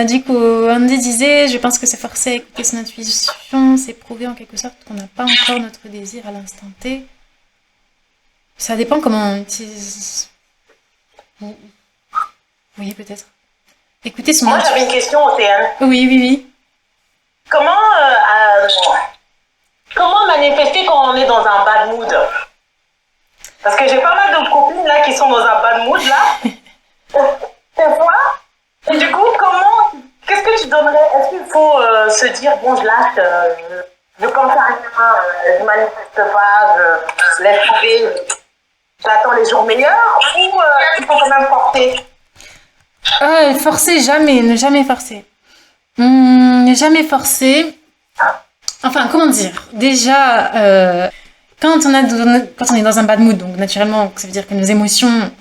Du coup, Andy disait, je pense que se forcer à écouter son intuition, c'est prouver en quelque sorte qu'on n'a pas encore notre désir à l'instant T. Ça dépend comment on utilise. Oui, peut-être. Écoutez son Moi, j'avais une question, Océane. Oui. Comment manifester quand on est dans un bad mood? Parce que j'ai pas mal de copines là qui sont dans un bad mood là. Des fois. Et du coup, qu'est-ce que tu donnerais? Est-ce qu'il faut se dire, bon, je lâche, je pense à rien, je manifeste pas, je laisse tomber, j'attends les jours meilleurs, ou il faut quand même forcer? Forcer jamais, ne jamais forcer. Ne jamais forcer. Enfin, comment dire? Déjà, quand on est dans un bad mood, donc naturellement, ça veut dire que nos émotions,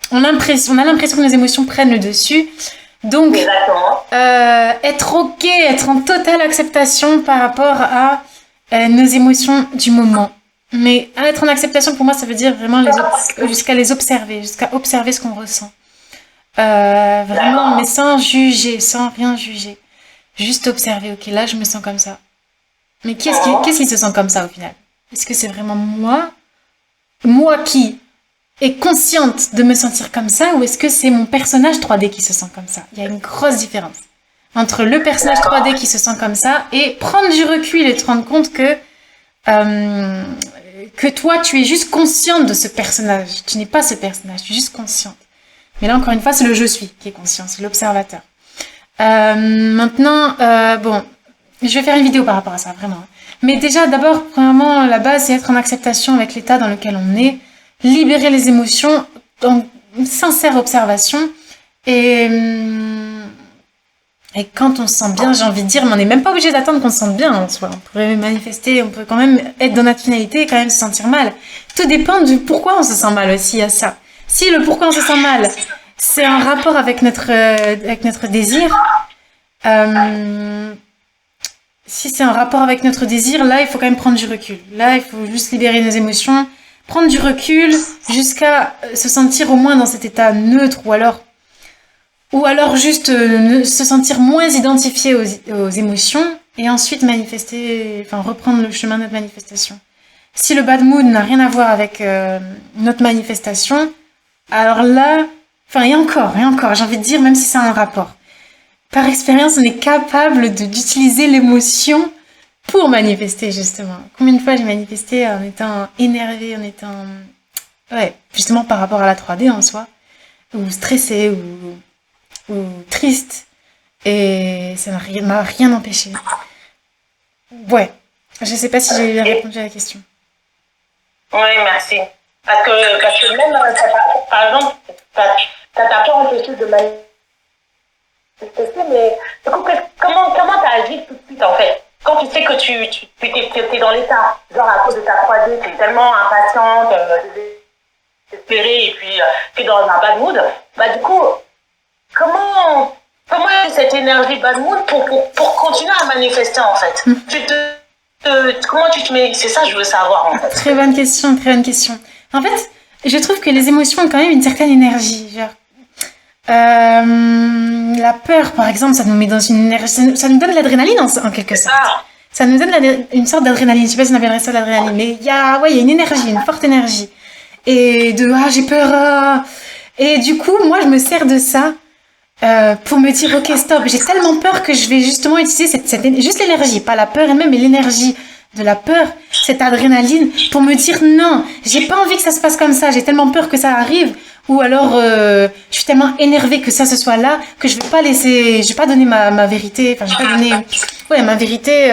on a l'impression que nos émotions prennent le dessus. Donc, être en totale acceptation par rapport à nos émotions du moment. Mais être en acceptation, pour moi, ça veut dire vraiment jusqu'à les observer, jusqu'à observer ce qu'on ressent. Vraiment, mais sans juger, sans rien juger. Juste observer, ok, là, je me sens comme ça. Mais qu'est-ce qui se sent comme ça au final? Est-ce que c'est vraiment moi qui est consciente de me sentir comme ça, ou est-ce que c'est mon personnage 3D qui se sent comme ça? Il y a une grosse différence entre le personnage 3D qui se sent comme ça et prendre du recul et te rendre compte que toi, tu es juste consciente de ce personnage. Tu n'es pas ce personnage, tu es juste consciente. Mais là, encore une fois, c'est le je suis qui est conscient, c'est l'observateur. Maintenant, je vais faire une vidéo par rapport à ça, vraiment. Mais déjà, d'abord, premièrement, la base, c'est être en acceptation avec l'état dans lequel on est, libérer les émotions, en sincère observation, et quand on se sent bien, j'ai envie de dire, mais on n'est même pas obligé d'attendre qu'on se sente bien en soi. On pourrait manifester, on peut quand même être dans notre finalité et quand même se sentir mal. Tout dépend du pourquoi on se sent mal aussi à ça. Si le pourquoi on se sent mal, c'est en rapport avec notre désir, si c'est en rapport avec notre désir, là, il faut quand même prendre du recul. Là, il faut juste libérer nos émotions, prendre du recul jusqu'à se sentir au moins dans cet état neutre, ou alors juste se sentir moins identifié aux émotions, et ensuite reprendre le chemin de notre manifestation. Si le bad mood n'a rien à voir avec notre manifestation, alors là, et encore, j'ai envie de dire, même si c'est un rapport. Par expérience, on est capable d'utiliser l'émotion pour manifester, justement. Combien de fois j'ai manifesté en étant énervée, justement par rapport à la 3D en soi, ou stressée, ou triste, et ça m'a rien empêché. Ouais, je sais pas si j'ai bien répondu à la question. Oui, merci. Parce que même, par exemple, ça t'a pas empêché de manifester, mais du coup, comment t'as agi tout de suite, en fait? Quand tu sais que tu es dans l'état, genre à cause de ta 3D, tu es tellement impatiente, désespérée, et puis tu es dans un bad mood, du coup, comment est cette énergie bad mood pour continuer à manifester, en fait? Comment tu te mets? C'est ça que je veux savoir, en fait. Très bonne question. En fait, je trouve que les émotions ont quand même une certaine énergie. La peur, par exemple, ça nous met dans une énergie, ça nous donne de l'adrénaline en quelque sorte. Ça nous donne une sorte d'adrénaline. Je sais pas si on appellerait ça l'adrénaline, mais il y a une énergie, une forte énergie. Et j'ai peur. Et du coup, moi, je me sers de ça pour me dire, ok, stop, j'ai tellement peur que je vais justement utiliser juste l'énergie, pas la peur elle-même, mais l'énergie de la peur, cette adrénaline, pour me dire non, j'ai pas envie que ça se passe comme ça, j'ai tellement peur que ça arrive, ou alors je suis tellement énervée que ça se soit là, que je vais pas donner ma vérité, je vais pas donner ma vérité,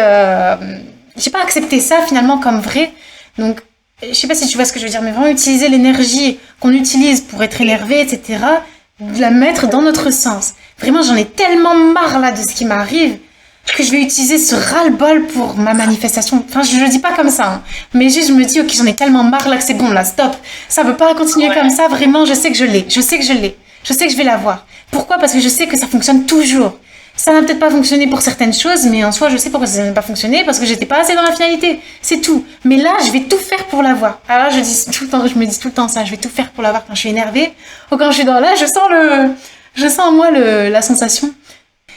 j'ai pas accepté ça finalement comme vrai. Donc je sais pas si tu vois ce que je veux dire, mais vraiment utiliser l'énergie qu'on utilise pour être énervé, etc., de la mettre dans notre sens. Vraiment, j'en ai tellement marre là de ce qui m'arrive que je vais utiliser ce ras-le-bol pour ma manifestation. Je le dis pas comme ça, mais juste je me dis, ok, j'en ai tellement marre là que c'est bon, là, stop. Ça veut pas continuer comme ça, vraiment, je sais que je l'ai. Je sais que je vais l'avoir. Pourquoi? Parce que je sais que ça fonctionne toujours. Ça n'a peut-être pas fonctionné pour certaines choses, mais en soi, je sais pourquoi ça n'a pas fonctionné, parce que j'étais pas assez dans la finalité. C'est tout. Mais là, je vais tout faire pour l'avoir. Alors, je me dis tout le temps ça, je vais tout faire pour l'avoir quand je suis énervée, ou quand je suis dans là, je sens en moi la sensation.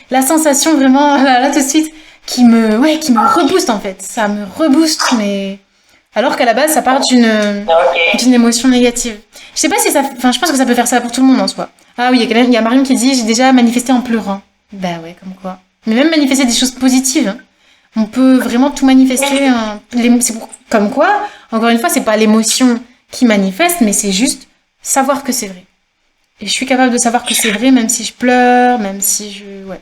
La sensation vraiment, là, tout de suite, qui me rebooste, en fait. Ça me rebooste, mais, alors qu'à la base, ça part d'une émotion négative. Je sais pas si je pense que ça peut faire ça pour tout le monde en soi. Ah oui, il y a Marion qui dit, j'ai déjà manifesté en pleurant. Bah ouais, comme quoi. Mais même manifester des choses positives, hein. On peut vraiment tout manifester. Comme quoi, encore une fois, c'est pas l'émotion qui manifeste, mais c'est juste savoir que c'est vrai. Et je suis capable de savoir que c'est vrai, même si je pleure, même si ouais.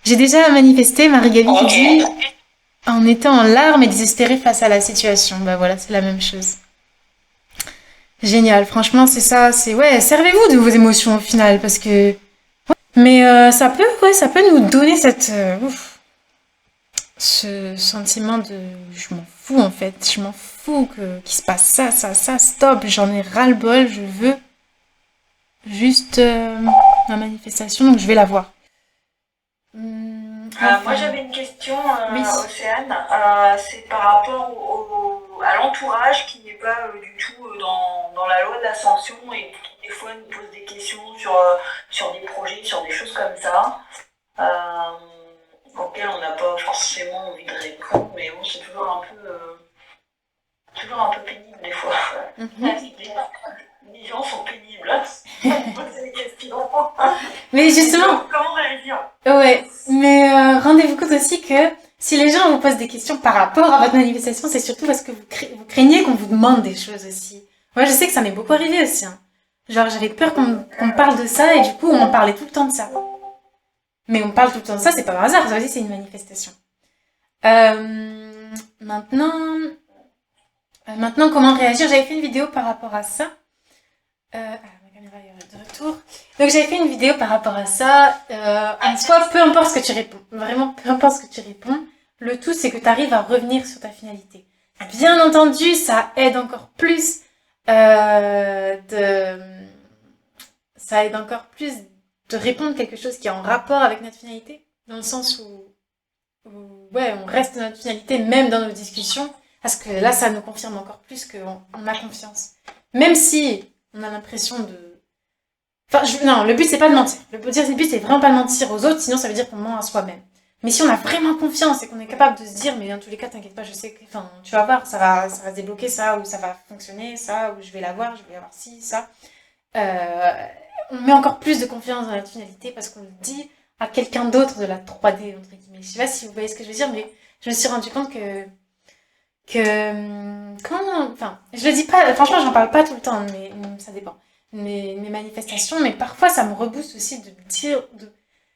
J'ai déjà manifesté, Marie-Gaby qui dit, en étant en larmes et désespérée face à la situation. Bah voilà, c'est la même chose. Génial, franchement, c'est ça, ouais, servez-vous de vos émotions au final, parce que... Mais ça peut nous donner ce sentiment de je m'en fous en fait, je m'en fous qu'il se passe ça, stop, j'en ai ras-le-bol, je veux juste la manifestation, donc je vais la voir. Moi j'avais une question, Oui. Océane, c'est par rapport à l'entourage qui n'est pas du tout dans la loi de l'ascension et qui des fois nous pose des questions sur des projets, sur des choses comme ça, auxquelles on n'a pas forcément envie de répondre, mais bon, c'est toujours un peu pénible des fois. Les gens sont pénibles. C'est des questions. Mais justement, comment réagir? ouais, mais rendez-vous compte aussi que si les gens vous posent des questions par rapport à votre manifestation, c'est surtout parce que vous craignez qu'on vous demande des choses aussi. Moi, je sais que ça m'est beaucoup arrivé aussi, hein. Genre, j'avais peur qu'on me parle de ça et du coup, on parlait tout le temps de ça. Mais on parle tout le temps de ça, c'est pas un hasard, ça aussi, c'est une manifestation. Maintenant, comment réagir? J'avais fait une vidéo par rapport à ça. Ma caméra est de retour. Donc j'avais fait une vidéo par rapport à ça. En soi, peu importe ce que tu réponds, vraiment peu importe ce que tu réponds, le tout c'est que tu arrives à revenir sur ta finalité. Bien entendu, ça aide encore plus de répondre quelque chose qui est en rapport avec notre finalité, dans le sens où ouais, on reste dans notre finalité même dans nos discussions, parce que là ça nous confirme encore plus qu'on a confiance. Même si on a l'impression de... non, le but c'est pas de mentir. Le but c'est vraiment pas de mentir aux autres, sinon ça veut dire qu'on ment à soi-même. Mais si on a vraiment confiance et qu'on est capable de se dire, mais dans tous les cas, t'inquiète pas, je sais que, tu vas voir, ça va se débloquer ça, ou ça va fonctionner, ça, ou je vais l'avoir, je vais avoir ci, ça. On met encore plus de confiance dans la finalité parce qu'on le dit à quelqu'un d'autre de la 3D, entre guillemets. Je sais pas si vous voyez ce que je veux dire, mais je me suis rendu compte que je le dis pas, franchement, j'en parle pas tout le temps, mais ça dépend. Mes manifestations, mais parfois ça me rebooste aussi de me dire,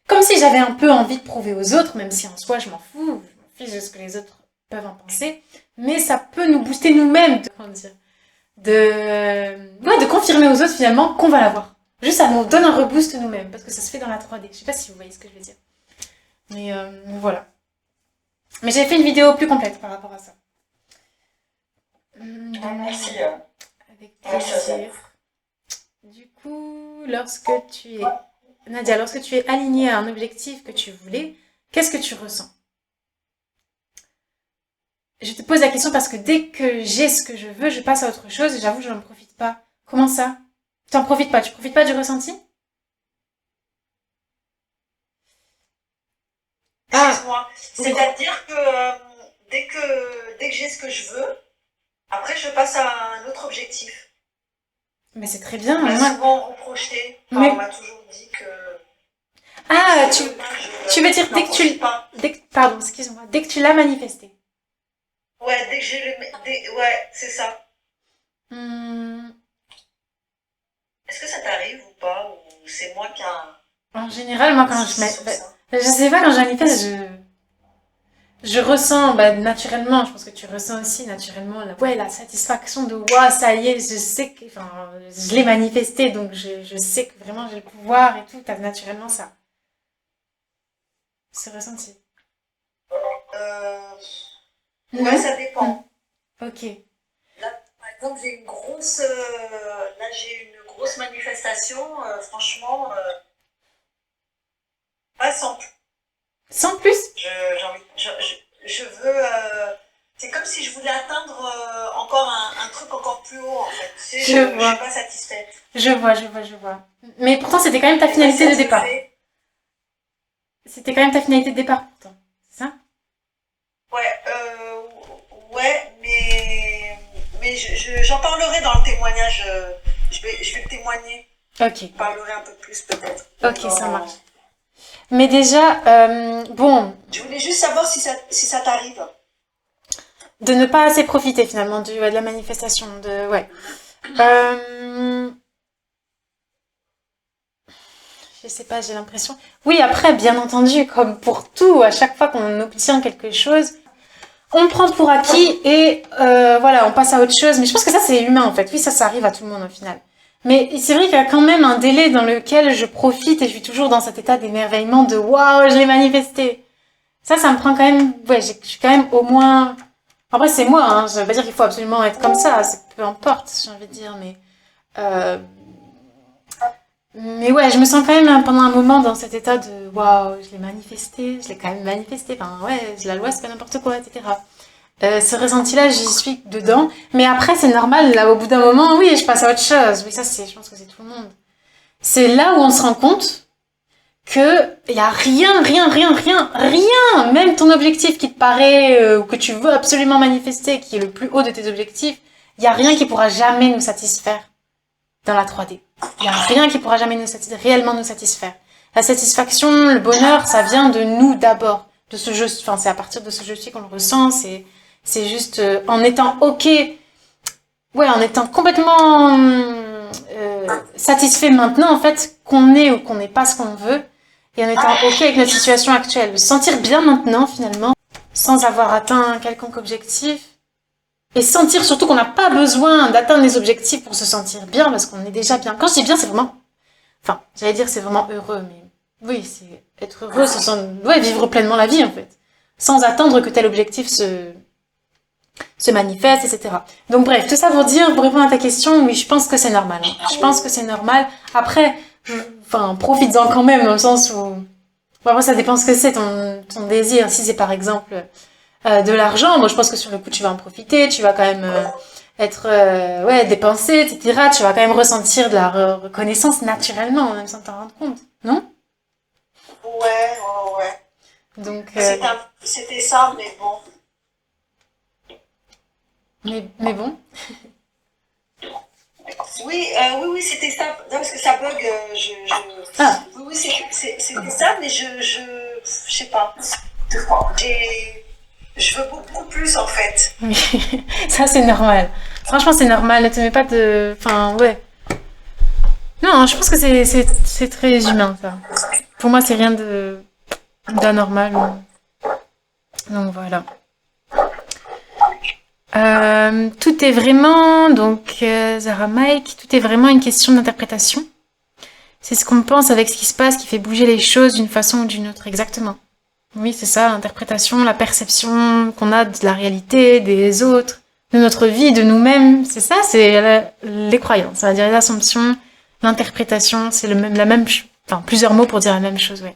comme si j'avais un peu envie de prouver aux autres, même si en soi je m'en fous, je m'en fiche de ce que les autres peuvent en penser, mais ça peut nous booster nous-mêmes, de confirmer aux autres finalement qu'on va l'avoir. Juste ça nous donne un reboost nous-mêmes, parce que ça se fait dans la 3D. Je sais pas si vous voyez ce que je veux dire. Mais voilà. Mais j'avais fait une vidéo plus complète par rapport à ça. Merci. Avec plaisir. Du coup, lorsque tu es alignée à un objectif que tu voulais, qu'est-ce que tu ressens? Je te pose la question parce que dès que j'ai ce que je veux, je passe à autre chose et j'avoue, je n'en profite pas. Comment ça? Tu n'en profites pas? Tu profites pas du ressenti? Excuse-moi. C'est-à-dire que dès que j'ai ce que je veux, après je passe à un autre objectif. Mais c'est très bien. On m'a souvent reproché. Enfin, on m'a toujours dit que... Ah, tu veux dire pardon, excuse-moi. Dès que tu l'as manifesté. Ouais, dès que j'ai ouais, c'est ça. Est-ce que ça t'arrive ou pas? Ou c'est moi qui a... En général, moi, quand je sais pas, quand je manifeste, je ressens naturellement, je pense que tu ressens aussi naturellement la satisfaction de waouh, ça y est, je sais que je l'ai manifesté, donc je sais que vraiment j'ai le pouvoir et tout, t'as naturellement ça. C'est ressenti. Ouais, ça dépend. Ok. Là, par exemple, j'ai une grosse grosse manifestation, franchement, pas sans plus. Sans plus? Je veux. C'est comme si je voulais atteindre encore un truc encore plus haut, en fait. Tu sais, je suis pas satisfaite. Je vois. Mais pourtant, c'était quand même ta finalité de départ. C'était quand même ta finalité de départ, pourtant. C'est ça? Ouais, mais j'en parlerai dans le témoignage. Je vais le témoigner. Ok. Je parlerai un peu plus, peut-être. Ok, ça marche. Mais déjà, bon... Je voulais juste savoir si ça t'arrive. De ne pas assez profiter, finalement, de la manifestation. Je sais pas, j'ai l'impression... Oui, après, bien entendu, comme pour tout, à chaque fois qu'on obtient quelque chose, on le prend pour acquis et voilà, on passe à autre chose. Mais je pense que ça, c'est humain, en fait. Oui, ça arrive à tout le monde, au final. Mais c'est vrai qu'il y a quand même un délai dans lequel je profite et je suis toujours dans cet état d'émerveillement de « Waouh, je l'ai manifesté !» Ça me prend quand même... Ouais, je suis quand même au moins... Après, c'est moi, hein. Ça veut pas dire qu'il faut absolument être comme ça. Peu importe, j'ai envie de dire, mais... Mais ouais, je me sens quand même pendant un moment dans cet état de « Waouh, je l'ai manifesté, je l'ai quand même manifesté. » Enfin, ouais, la loi, c'est pas n'importe quoi, etc. Ce ressenti-là, j'y suis dedans. Mais après, c'est normal, là, au bout d'un moment, oui, je passe à autre chose. Oui, ça, je pense que c'est tout le monde. C'est là où on se rend compte que y a rien, même ton objectif qui te paraît, ou que tu veux absolument manifester, qui est le plus haut de tes objectifs, y a rien qui pourra jamais nous satisfaire dans la 3D. Y a rien qui pourra jamais réellement nous satisfaire. La satisfaction, le bonheur, ça vient de nous d'abord. De ce jeu, enfin, c'est à partir de ce je suis qu'on le ressent, c'est juste en étant ok, ouais, en étant complètement satisfait maintenant, en fait, qu'on est ou qu'on n'est pas ce qu'on veut, et en étant ok avec notre situation actuelle. Se sentir bien maintenant, finalement, sans avoir atteint un quelconque objectif, et sentir surtout qu'on n'a pas besoin d'atteindre les objectifs pour se sentir bien, parce qu'on est déjà bien. Quand je dis bien, c'est vraiment... Enfin, j'allais dire c'est vraiment heureux, mais... Oui, c'est être heureux, ouais, vivre pleinement la vie, en fait. Sans attendre que tel objectif se manifeste, etc. Donc bref, tout ça pour répondre à ta question, oui, je pense que c'est normal. Hein. Je pense que c'est normal. Après, profites-en quand même, dans le sens où... Bon, après, ça dépend ce que c'est ton désir. Si c'est par exemple de l'argent, moi je pense que sur le coup, tu vas en profiter, tu vas quand même être dépensé, etc. Tu vas quand même ressentir de la reconnaissance naturellement, même sans t'en rendre compte, non? Ouais. Donc, c'était ça, mais bon. Mais bon. Oui, c'était ça. Non, parce que ça bug. Oui, c'était ça, mais je sais pas. Je veux beaucoup plus, en fait. Oui, ça c'est normal. Franchement, c'est normal. Ne te mets pas de... Enfin, ouais. Non, je pense que c'est très humain, ça. Pour moi, c'est rien d'anormal. Donc, voilà. Tout est vraiment, donc Zara Mike, tout est vraiment une question d'interprétation. C'est ce qu'on pense avec ce qui se passe qui fait bouger les choses d'une façon ou d'une autre, exactement. Oui, c'est ça, l'interprétation, la perception qu'on a de la réalité, des autres, de notre vie, de nous-mêmes. C'est ça, c'est les croyances, ça veut dire les assumptions, l'interprétation, c'est plusieurs mots pour dire la même chose, oui.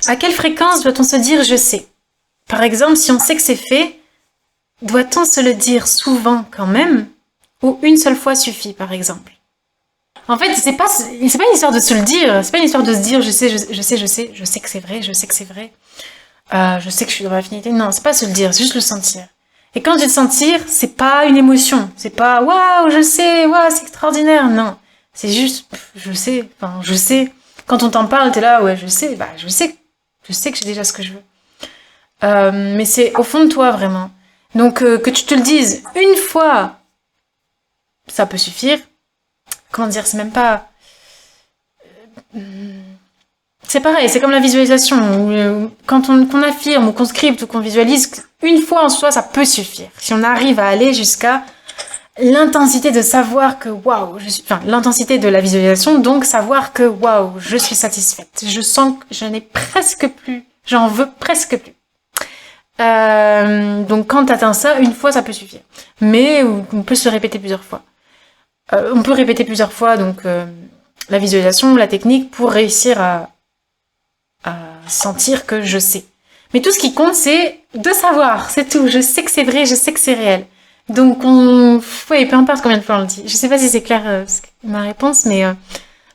À quelle fréquence doit-on se dire « je sais » ? Par exemple, si on sait que c'est fait, doit-on se le dire souvent quand même ou une seule fois suffit, par exemple ? En fait, c'est pas une histoire de se le dire, c'est pas une histoire de se dire « je sais que c'est vrai, je sais que je suis dans ma finalité ». Non, c'est pas se le dire, c'est juste le sentir. Et quand je dis le sentir, c'est pas une émotion, c'est pas « waouh, je sais, waouh, c'est extraordinaire ». Non, c'est juste « je sais ». Quand on t'en parle, t'es là « ouais, je sais que j'ai déjà ce que je veux. Mais c'est au fond de toi, vraiment. Donc, que tu te le dises une fois, ça peut suffire. Comment dire, c'est même pas... C'est pareil, c'est comme la visualisation. Quand qu'on affirme ou qu'on scripte ou qu'on visualise, une fois en soi, ça peut suffire. Si on arrive à aller jusqu'à l'intensité de savoir que waouh, l'intensité de la visualisation, donc savoir que waouh, je suis satisfaite. Je sens que j'en veux presque plus. Donc quand tu atteins ça, une fois, ça peut suffire. Mais on peut se répéter plusieurs fois. On peut répéter plusieurs fois donc la visualisation, la technique, pour réussir à sentir que je sais. Mais tout ce qui compte, c'est de savoir, c'est tout. Je sais que c'est vrai, je sais que c'est réel. Donc, ouais, peu importe combien de fois on le dit. Je sais pas si c'est clair ma réponse, mais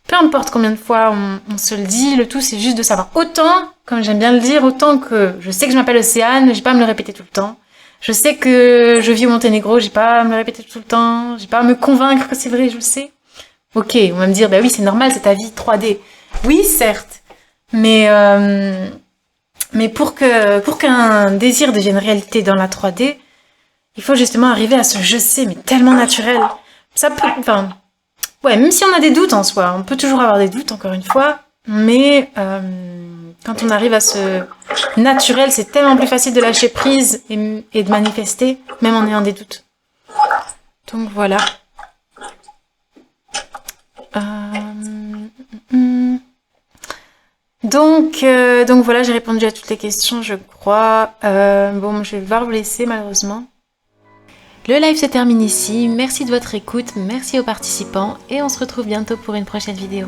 peu importe combien de fois on se le dit, le tout, c'est juste de savoir. Autant, comme j'aime bien le dire, autant que je sais que je m'appelle Océane, j'ai pas à me le répéter tout le temps. Je sais que je vis au Monténégro, j'ai pas à me le répéter tout le temps. J'ai pas à me convaincre que c'est vrai, je le sais. Ok, on va me dire, bah oui, c'est normal, c'est ta vie 3D. Oui, certes. Mais pour qu'un désir devienne réalité dans la 3D, il faut justement arriver à ce je sais, mais tellement naturel. Ça peut, enfin, ouais, même si on a des doutes en soi, on peut toujours avoir des doutes, encore une fois, mais quand on arrive à ce naturel, c'est tellement plus facile de lâcher prise et de manifester, même en ayant des doutes. Donc voilà. Donc voilà, j'ai répondu à toutes les questions, je crois. Bon, je vais devoir vous laisser malheureusement. Le live se termine ici. Merci de votre écoute, merci aux participants et on se retrouve bientôt pour une prochaine vidéo.